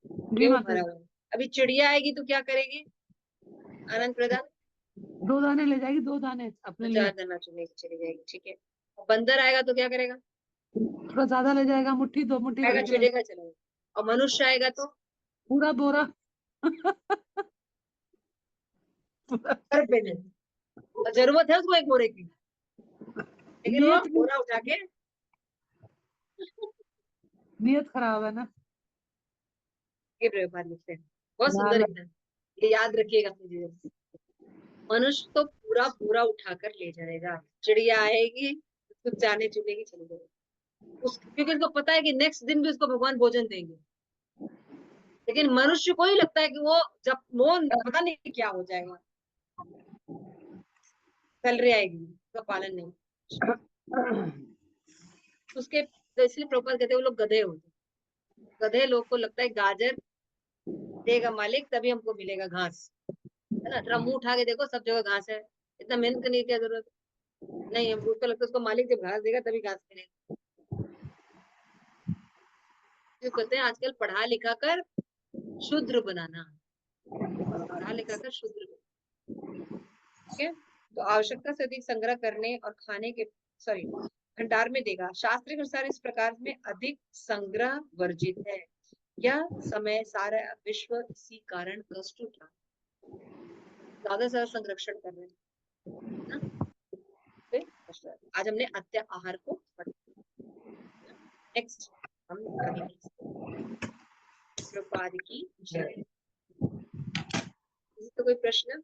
जी गेहूं माता भरा जी। हुआ। अभी चिड़िया आएगी तो क्या करेगी आनंद प्रधान? 2 दाने ले जाएगी, 2 दाने अपने लिए। 4 दाना चुनेगी, चली जाएगी, ठीक है। और बंदर आएगा तो क्या करेगा? थोड़ा ज्यादा ले जाएगा, मुट्ठी 2 मुट्ठी भर आएगा, के ले। चलेगा, चलेगा। और मनुष्य आएगा तो पूरा बोरा। सर पे नहीं। और जरूरत है उसको एक बोरे की, लेकिन वो नियत बोरा उठा के नियत खराब है ना। ये प्रयोगपाल लिखते हैं, बहुत सुंदर लाल। लिखते हैं। ये याद रखिएगा अपनी जीवन में। मनुष्य तो पूरा पूरा उठाकर ले जाएगा, चिड़िया आएगी उसको चाने चुनेगी, चली जाएगी क्योंकि उसको पता है कि नेक्स्ट दिन भी उसको भगवान भोजन देंगे। लेकिन मनुष्य को ही लगता है कि वो जब वो पता नहीं क्या हो जाएगा, सैलरी आएगी, उसका पालन नहीं। उसके तो इसलिए प्रभुपाद कहते हैं वो लोग गधे होते हैं। गधे लोग को लगता है गाजर देगा मालिक तभी हमको मिलेगा घास, है ना। ड्रम उठा के देखो सब जगह घास है, इतना मेहनत करने की क्या जरूरत नहीं है। उसको लगता है उसको मालिक जब घास देगा तभी घास मिलेगा। जो कहते हैं आजकल पढ़ा लिखा कर शूद्र बनाना, पढ़ा लिखा कर शूद्र बनाना, ठीक है। तो आवश्यकता से अधिक संग्रह करने और खाने के भंडार में देगा। शास्त्र के अनुसार इस प्रकार में अधिक संग्रह वर्जित है। यह समय सारा विश्व इसी कारण कष्ट उठा, ज्यादा से ज्यादा संरक्षण कर रहे हैं ना? आज हमने अत्य आहार को पढ़ा। नेक्स्ट हम पढ़ेंगे। प्रभुपाद की जय। तो कोई प्रश्न?